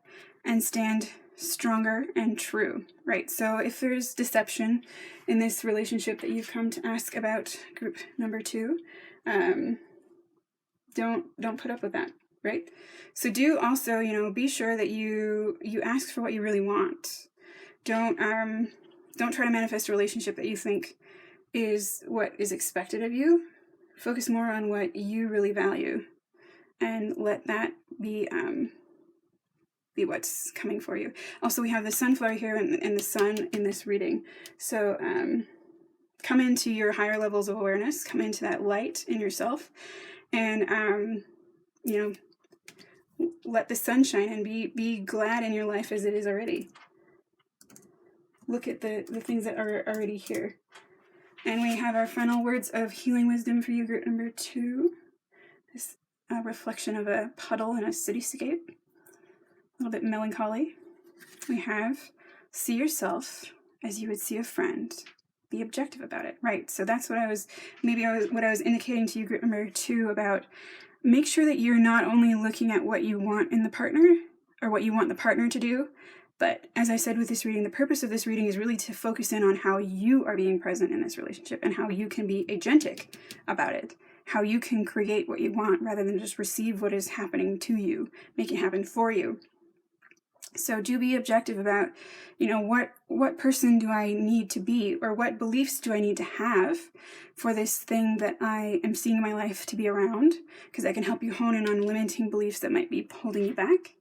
and stand stronger and true, right? So if there's deception in this relationship that you've come to ask about, group number 2, don't put up with that, right? So do also, be sure that you ask for what you really want. Don't try to manifest a relationship that you think is what is expected of you. Focus more on what you really value, and let that be what's coming for you. Also, we have the sunflower here and the sun in this reading. So come into your higher levels of awareness, come into that light in yourself, and let the sun shine, and be glad in your life as it is already. Look at the things that are already here. And we have our final words of healing wisdom for you, group number 2. This reflection of a puddle in a cityscape, a little bit melancholy. We have, see yourself as you would see a friend. Be objective about it. Right. So that's what I was indicating to you, group number 2, about make sure that you're not only looking at what you want in the partner, or what you want the partner to do, but as I said with this reading, the purpose of this reading is really to focus in on how you are being present in this relationship, and how you can be agentic about it, how you can create what you want rather than just receive what is happening to you, make it happen for you. So do be objective about, what person do I need to be, or what beliefs do I need to have for this thing that I am seeing in my life to be around, because that can help you hone in on limiting beliefs that might be holding you back.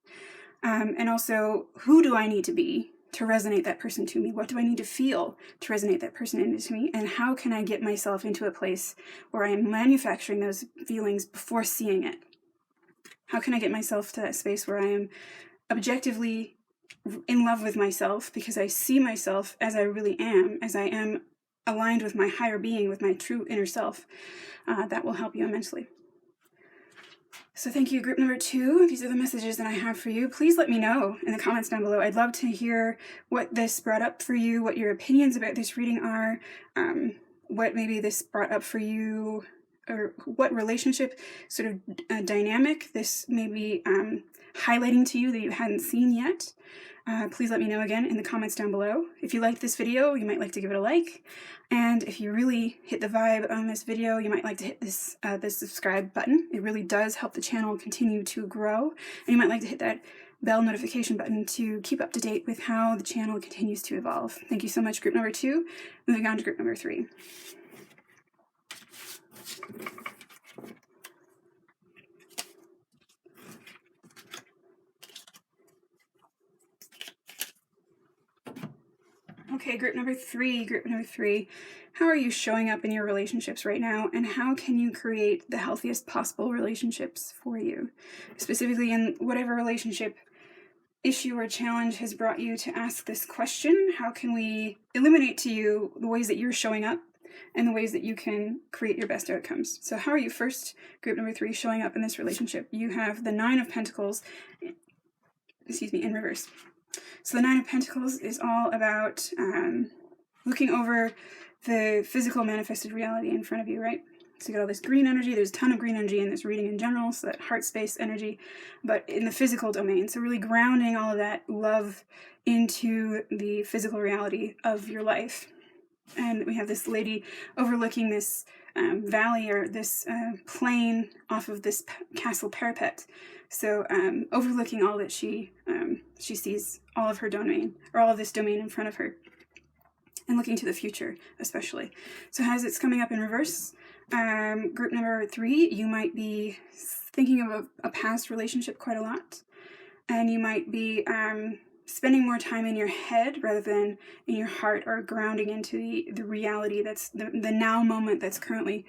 And also, who do I need to be to resonate that person to me? What do I need to feel to resonate that person into me? And how can I get myself into a place where I am manufacturing those feelings before seeing it? How can I get myself to that space where I am objectively in love with myself, because I see myself as I really am, as I am aligned with my higher being, with my true inner self? That will help you immensely. So thank you, group number 2. These are the messages that I have for you. Please let me know in the comments down below. I'd love to hear what this brought up for you, what your opinions about this reading are, what maybe this brought up for you, or what relationship sort of dynamic this may be highlighting to you that you hadn't seen yet. Please let me know again in the comments down below. If you liked this video, you might like to give it a like. And if you really hit the vibe on this video, you might like to hit this subscribe button. It really does help the channel continue to grow. And you might like to hit that bell notification button to keep up to date with how the channel continues to evolve. Thank you so much, group number 2. Moving on to group number 3. Okay, group number 3. How are you showing up in your relationships right now, and how can you create the healthiest possible relationships for you? Specifically, in whatever relationship issue or challenge has brought you to ask this question, how can we illuminate to you the ways that you're showing up and the ways that you can create your best outcomes? So how are you, first, group number 3, showing up in this relationship? You have the 9 of Pentacles, in reverse. So the 9 of Pentacles is all about looking over the physical manifested reality in front of you, right? So you got all this green energy. There's a ton of green energy in this reading in general, so that heart space energy, but in the physical domain. So really grounding all of that love into the physical reality of your life. And we have this lady overlooking this valley, or this plain off of this castle parapet. So overlooking all that she sees, all of her domain, or all of this domain in front of her, and looking to the future, especially. So as it's coming up in reverse, group number 3, you might be thinking of a past relationship quite a lot, and you might be spending more time in your head rather than in your heart, or grounding into the reality that's the now moment that's currently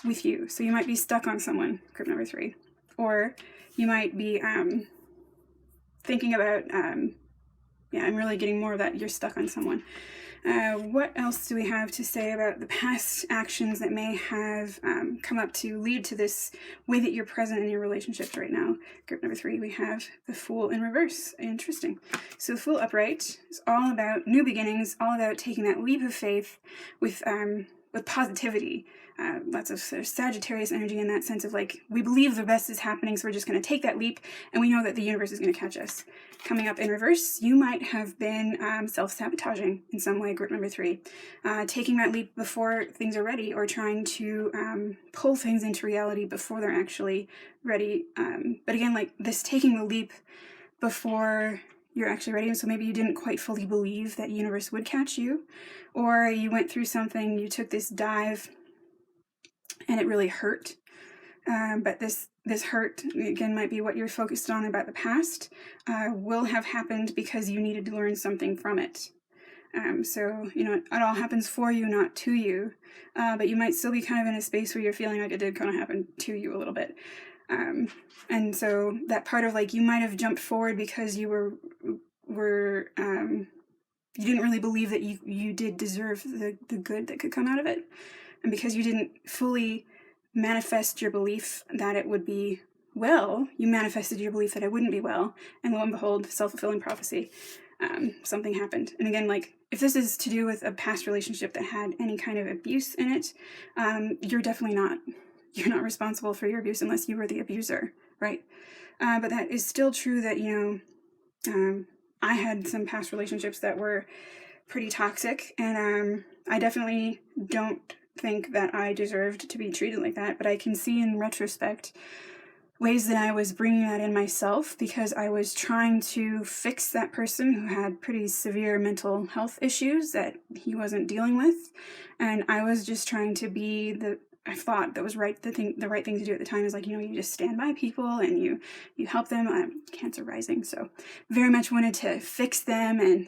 with you. So you might be stuck on someone, group number 3, or you might be thinking about, I'm really getting more of that, you're stuck on someone. What else do we have to say about the past actions that may have come up to lead to this way that you're present in your relationships right now? Group number 3, we have the Fool in reverse. Interesting. So the Fool upright is all about new beginnings, all about taking that leap of faith with positivity. Lots of sort of Sagittarius energy in that sense of like, we believe the best is happening, so we're just going to take that leap, and we know that the universe is going to catch us. Coming up in reverse, you might have been self-sabotaging in some way, group number 3. Taking that leap before things are ready, or trying to pull things into reality before they're actually ready. But again, like this taking the leap before you're actually ready, and so maybe you didn't quite fully believe that universe would catch you, or you went through something, you took this dive, and it really hurt. But this hurt, again, might be what you're focused on about the past, will have happened because you needed to learn something from it. So, it all happens for you, not to you. But you might still be kind of in a space where you're feeling like it did kind of happen to you a little bit. And so that part of like, you might have jumped forward because you were you didn't really believe that you did deserve the good that could come out of it. And because you didn't fully manifest your belief that it would be well, you manifested your belief that it wouldn't be well. And lo and behold, self-fulfilling prophecy, something happened. And again, like, if this is to do with a past relationship that had any kind of abuse in it, you're not responsible for your abuse unless you were the abuser, right? But that is still true that, I had some past relationships that were pretty toxic, and I definitely don't think that I deserved to be treated like that, but I can see in retrospect ways that I was bringing that in myself because I was trying to fix that person who had pretty severe mental health issues that he wasn't dealing with, and I was just trying to be I thought that was right. The right thing to do at the time is like, you just stand by people and you help them. I'm Cancer rising, so very much wanted to fix them and,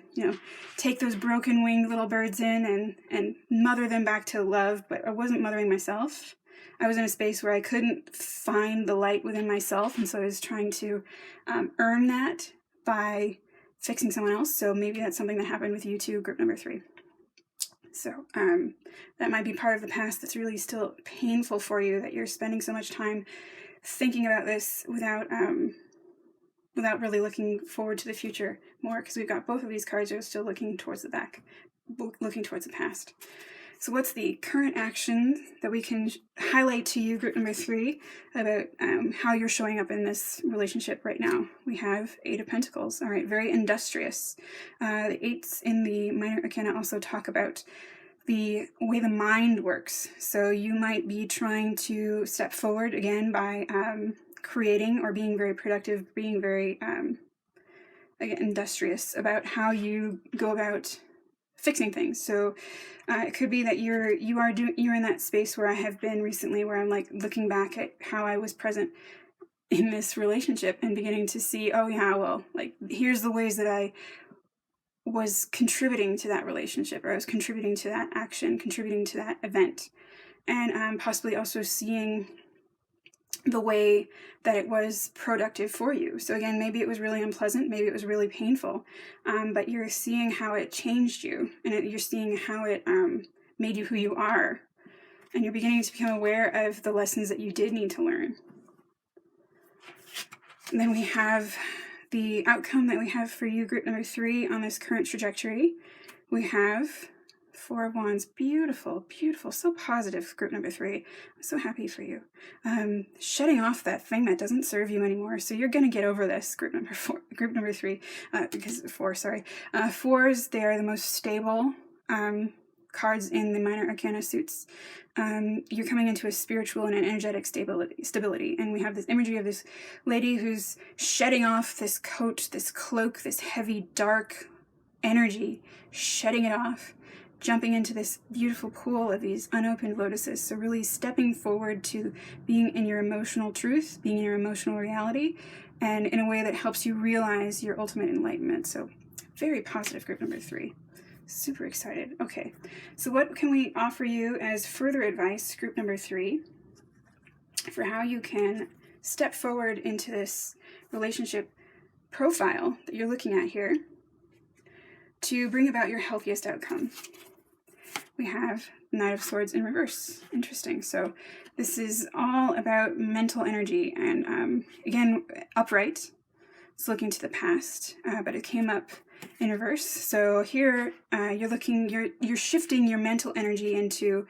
take those broken winged little birds in and mother them back to love. But I wasn't mothering myself. I was in a space where I couldn't find the light within myself. And so I was trying to earn that by fixing someone else. So maybe that's something that happened with you too, group number 3. So that might be part of the past that's really still painful for you, that you're spending so much time thinking about this without really looking forward to the future more, because we've got both of these cards are still looking towards the back, looking towards the past. So what's the current action that we can highlight to you, group number 3, about how you're showing up in this relationship right now? We have 8 of Pentacles. All right, very industrious. The 8s in the Minor Arcana also talk about the way the mind works. So you might be trying to step forward again by creating or being very productive, being very again, industrious about how you go about fixing things. So it could be that you're in that space where I have been recently, where I'm like looking back at how I was present in this relationship and beginning to see, oh yeah, well, like here's the ways that I was contributing to that relationship, or I was contributing to that action, contributing to that event, and possibly also seeing the way that it was productive for you. So again, maybe it was really unpleasant, maybe it was really painful, but you're seeing how it changed you, and you're seeing how it made you who you are, and you're beginning to become aware of the lessons that you did need to learn. And then we have the outcome that we have for you, group number 3, on this current trajectory. We have Four of Wands, beautiful, beautiful, so positive, group number 3. I'm so happy for you. Shedding off that thing that doesn't serve you anymore. So you're going to get over this, group number 3, because 4, sorry. 4s, they are the most stable cards in the minor arcana suits. You're coming into a spiritual and an energetic stability. And we have this imagery of this lady who's shedding off this coat, this cloak, this heavy, dark energy, shedding it off, jumping into this beautiful pool of these unopened lotuses. So really stepping forward to being in your emotional truth, being in your emotional reality, and in a way that helps you realize your ultimate enlightenment. So very positive, group number 3. Super excited. Okay, so what can we offer you as further advice, group number 3, for how you can step forward into this relationship profile that you're looking at here to bring about your healthiest outcome? We have Knight of Swords in reverse. Interesting. So this is all about mental energy, and again, upright. It's looking to the past, but it came up in reverse. So here you're shifting your mental energy into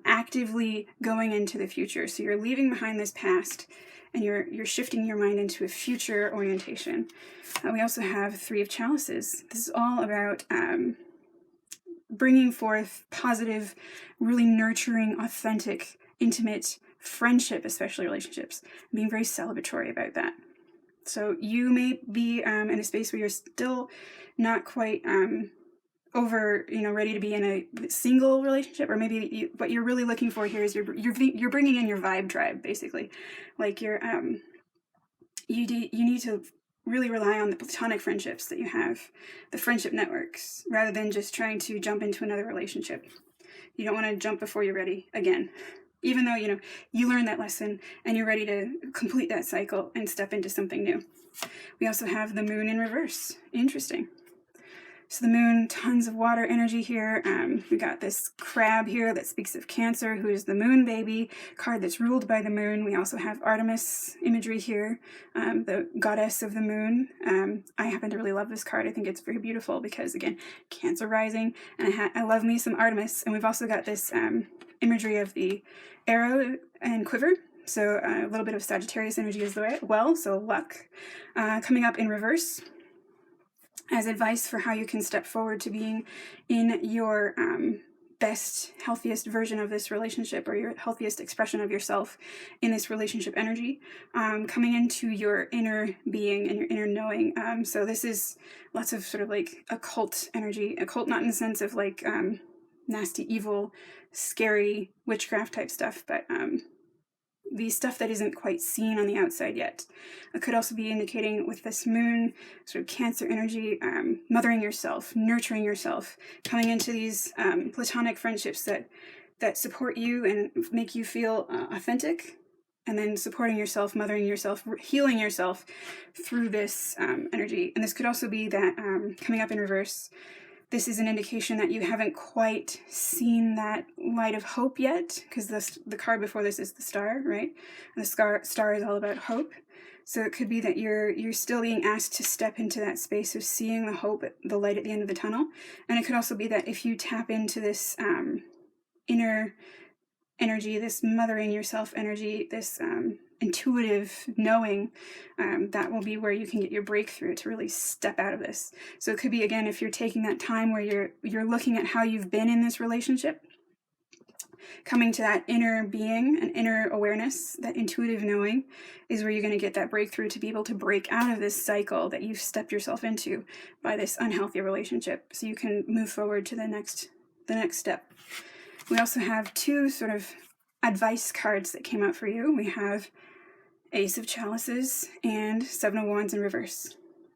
actively going into the future. So you're leaving behind this past, and you're shifting your mind into a future orientation. We also have 3 of Chalices. This is all about bringing forth positive, really nurturing, authentic, intimate friendship, especially relationships, being very celebratory about that. So you may be in a space where you're still not quite over, ready to be in a single relationship, or maybe what you're really looking for here is you're bringing in your vibe tribe, basically. Like you need to really rely on the platonic friendships that you have, the friendship networks, rather than just trying to jump into another relationship. You don't want to jump before you're ready again, even though you learned that lesson and you're ready to complete that cycle and step into something new. We also have the Moon in reverse. Interesting. So the Moon, tons of water energy here. We got this crab here that speaks of Cancer, who is the Moon baby, card that's ruled by the Moon. We also have Artemis imagery here, the goddess of the Moon. I happen to really love this card. I think it's very beautiful because, again, Cancer rising, and I love me some Artemis. And we've also got this imagery of the arrow and quiver. So a little bit of Sagittarius energy as well, so luck. Coming up in reverse, as advice for how you can step forward to being in your best, healthiest version of this relationship, or your healthiest expression of yourself in this relationship energy, coming into your inner being and your inner knowing. So this is lots of sort of like occult energy, occult not in the sense of like nasty, evil, scary witchcraft type stuff, but the stuff that isn't quite seen on the outside yet. It could also be indicating with this Moon, sort of Cancer energy, mothering yourself, nurturing yourself, coming into these platonic friendships that support you and make you feel authentic, and then supporting yourself, mothering yourself, healing yourself through this energy. And this could also be that coming up in reverse, this is an indication that you haven't quite seen that light of hope yet, because the card before this is the Star, right? And the star is all about hope. So it could be that you're still being asked to step into that space of seeing the hope, the light at the end of the tunnel. And it could also be that if you tap into this inner energy, this mothering yourself energy, this intuitive knowing, that will be where you can get your breakthrough to really step out of this. So it could be, again, if you're taking that time where you're looking at how you've been in this relationship, coming to that inner being, an inner awareness, that intuitive knowing is where you're going to get that breakthrough to be able to break out of this cycle that you've stepped yourself into by this unhealthy relationship, so you can move forward to the next step. We also have 2 sort of advice cards that came out for you. We have Ace of Chalices and 7 of Wands in reverse.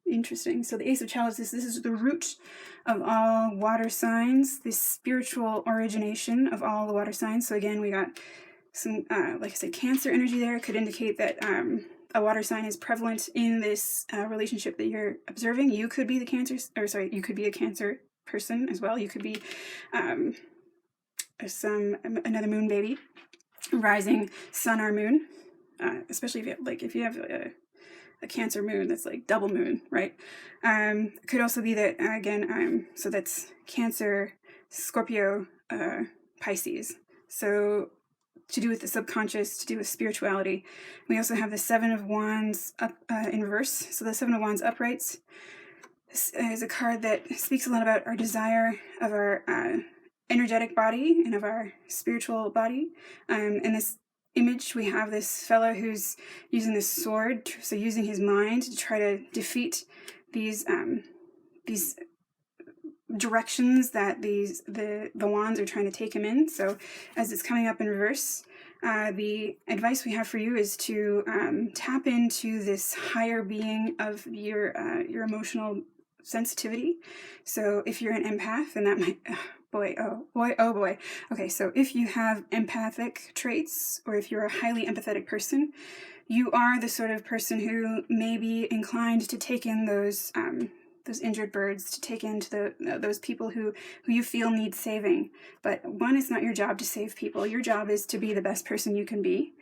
Interesting. So the Ace of Chalices, this is the root of all water signs, this spiritual origination of all the water signs. So again, we got some, like I said, Cancer energy there. It could indicate that a water sign is prevalent in this relationship that you're observing. You could be you could be a Cancer person as well. You could be another Moon baby, rising Sun or Moon, especially if you have a Cancer Moon that's like double moon, right? Could also be that again, so that's Cancer, Scorpio, Pisces. So to do with the subconscious, to do with spirituality. We also have the Seven of Wands up in reverse. So the Seven of Wands uprights is a card that speaks a lot about our desire of our energetic body and of our spiritual body. In this image, we have this fellow who's using this sword, so using his mind to try to defeat these directions that the wands are trying to take him in. So as it's coming up in reverse, the advice we have for you is to tap into this higher being of your emotional sensitivity. So if you're an empath, then that might oh boy. Okay, so if you have empathic traits, or if you're a highly empathetic person, you are the sort of person who may be inclined to take in those injured birds, to take into those people who you feel need saving. But one, it's not your job to save people. Your job is to be the best person you can be,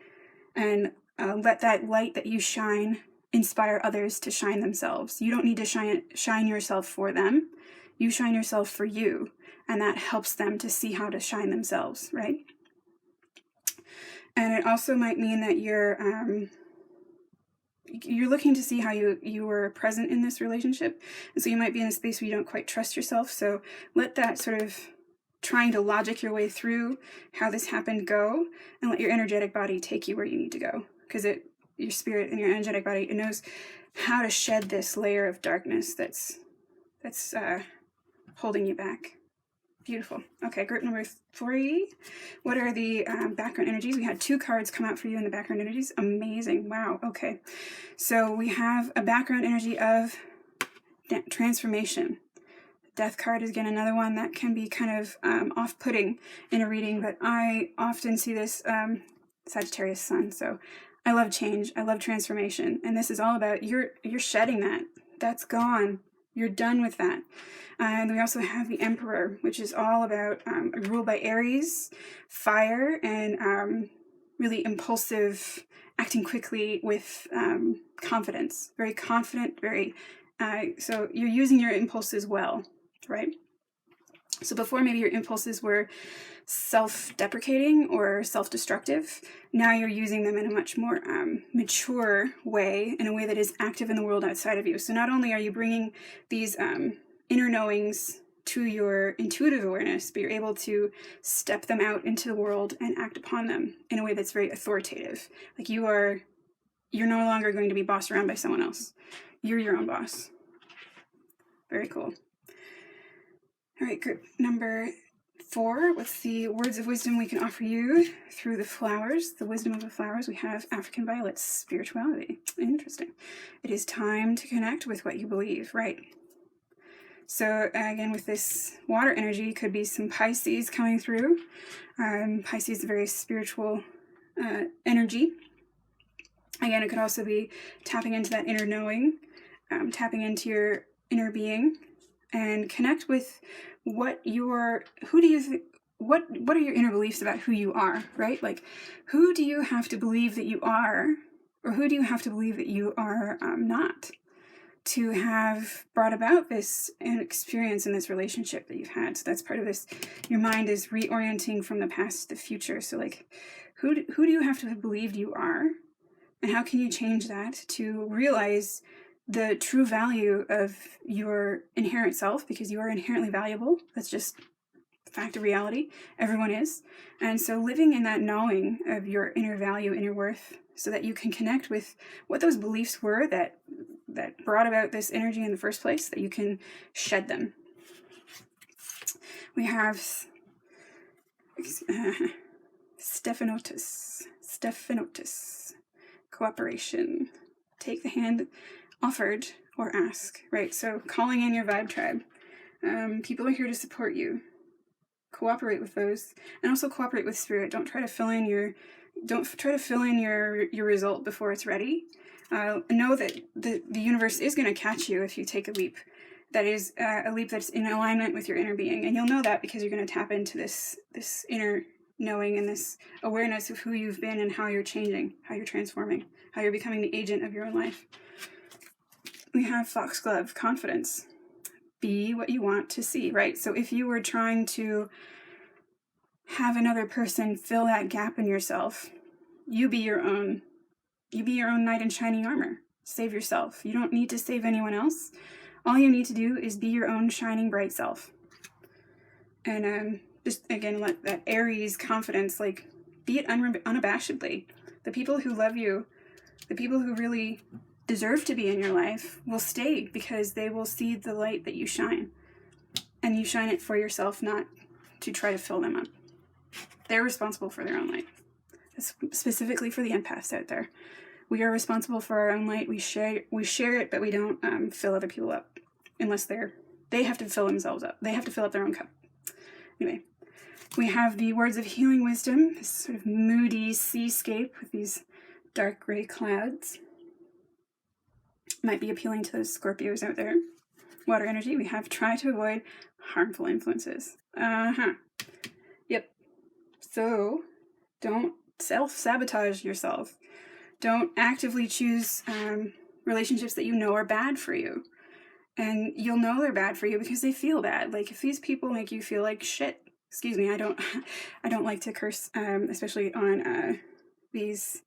and let that light that you shine inspire others to shine themselves. You don't need to shine yourself for them. You shine yourself for you, and that helps them to see how to shine themselves, right? And it also might mean that you're looking to see how you were present in this relationship. And so you might be in a space where you don't quite trust yourself. So let that sort of trying to logic your way through how this happened go, and let your energetic body take you where you need to go. Because your spirit and your energetic body, it knows how to shed this layer of darkness that's holding you back. Beautiful. Okay, group number 3. What are the background energies? We had 2 cards come out for you in the background energies. Amazing. Wow. Okay. So we have a background energy of transformation. Death card is again another one that can be kind of off-putting in a reading, but I often see this Sagittarius sun. So I love change. I love transformation. And this is all about you're shedding that. That's gone. You're done with that. And we also have the Emperor, which is all about ruled by Aries, fire, and really impulsive, acting quickly with confidence. Very confident, so you're using your impulses well, right? So before, maybe your impulses were self-deprecating or self-destructive. Now you're using them in a much more mature way, in a way that is active in the world outside of you. So not only are you bringing these inner knowings to your intuitive awareness, but you're able to step them out into the world and act upon them in a way that's very authoritative. Like you're no longer going to be bossed around by someone else. You're your own boss. Very cool. All right, group number 4. What's the words of wisdom we can offer you through the flowers? The wisdom of the flowers. We have African violets, spirituality. Interesting. It is time to connect with what you believe, right? So again, with this water energy, could be some Pisces coming through. Pisces is a very spiritual energy. Again, it could also be tapping into that inner knowing, tapping into your inner being, and connect with what are your inner beliefs about who you are, right? Like, who do you have to believe that you are, or who do you have to believe that you are not, to have brought about this experience in this relationship that you've had? So that's part of this. Your mind is reorienting from the past to the future. So like, who do you have to have believed you are? And how can you change that to realize the true value of your inherent self? Because you are inherently valuable. That's just the fact of reality. Everyone is. And so living in that knowing of your inner value, inner worth, so that you can connect with what those beliefs were that brought about this energy in the first place, that you can shed them. We have Stephanotis, cooperation. Take the hand offered or ask, right? So calling in your vibe tribe. People are here to support you. Cooperate with those, and also cooperate with spirit. Don't try to fill in your result before it's ready. Know that the universe is going to catch you if you take a leap. That is a leap that's in alignment with your inner being, and you'll know that because you're going to tap into this inner knowing and this awareness of who you've been and how you're changing, how you're transforming, how you're becoming the agent of your own life. We have foxglove, confidence. be what you want to see, right? So if you were trying to have another person fill that gap in yourself, you be your own knight in shining armor. Save yourself. You don't need to save anyone else. All you need to do is be your own shining bright self. And just again, let that Aries confidence, like, be it unabashedly. The people who love you, the people who really deserve to be in your life, will stay because they will see the light that you shine. And you shine it for yourself, not to try to fill them up. They're responsible for their own light. Specifically for the empaths out there. We are responsible for our own light. We share it, but we don't fill other people up. Unless they have to fill themselves up. They have to fill up their own cup. Anyway, we have the words of healing wisdom, this sort of moody seascape with these dark gray clouds. Might be appealing to those Scorpios out there. Water energy, we have try to avoid harmful influences. Yep. So, don't self-sabotage yourself. Don't actively choose relationships that you know are bad for you. And you'll know they're bad for you because they feel bad. Like, if these people make you feel like shit, excuse me, I don't like to curse, especially on these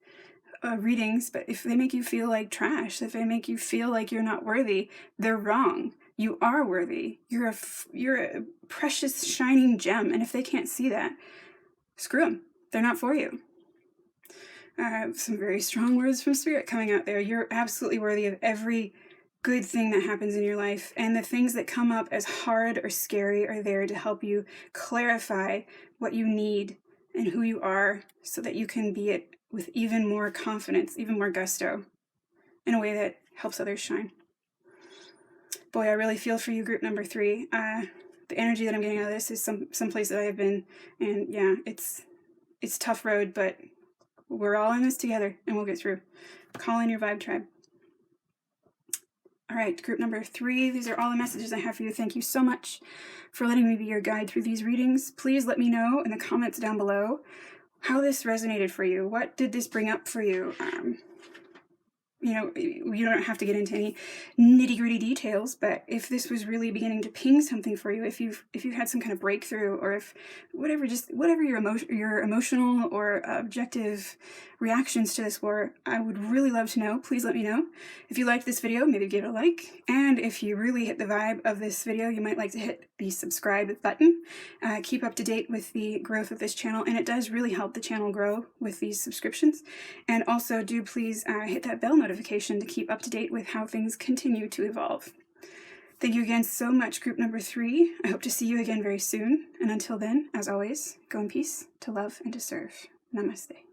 readings, but if they make you feel like trash, if they make you feel like you're not worthy, they're wrong. You are worthy. You're a precious, shining gem, and if they can't see that, screw them. They're not for you. Some very strong words from Spirit coming out there. You're absolutely worthy of every good thing that happens in your life, and the things that come up as hard or scary are there to help you clarify what you need and who you are so that you can be it with even more confidence, even more gusto, in a way that helps others shine. Boy, I really feel for you, group number 3. The energy that I'm getting out of this is some place that I have been, and yeah, it's tough road, but we're all in this together, and we'll get through. Call in your vibe tribe. All right, group number 3, these are all the messages I have for you. Thank you so much for letting me be your guide through these readings. Please let me know in the comments down below how this resonated for you. What did this bring up for you? You know, you don't have to get into any nitty-gritty details, but if this was really beginning to ping something for you, if you've had some kind of breakthrough, or if whatever your emotional or objective reactions to this were, I would really love to know. Please let me know. If you liked this video, maybe give it a like, and if you really hit the vibe of this video, you might like to hit the subscribe button. Keep up to date with the growth of this channel, and it does really help the channel grow with these subscriptions. And also do please hit that bell notification to keep up to date with how things continue to evolve. Thank you again so much, group number 3. I hope to see you again very soon. And until then, as always, go in peace, to love and to serve. Namaste.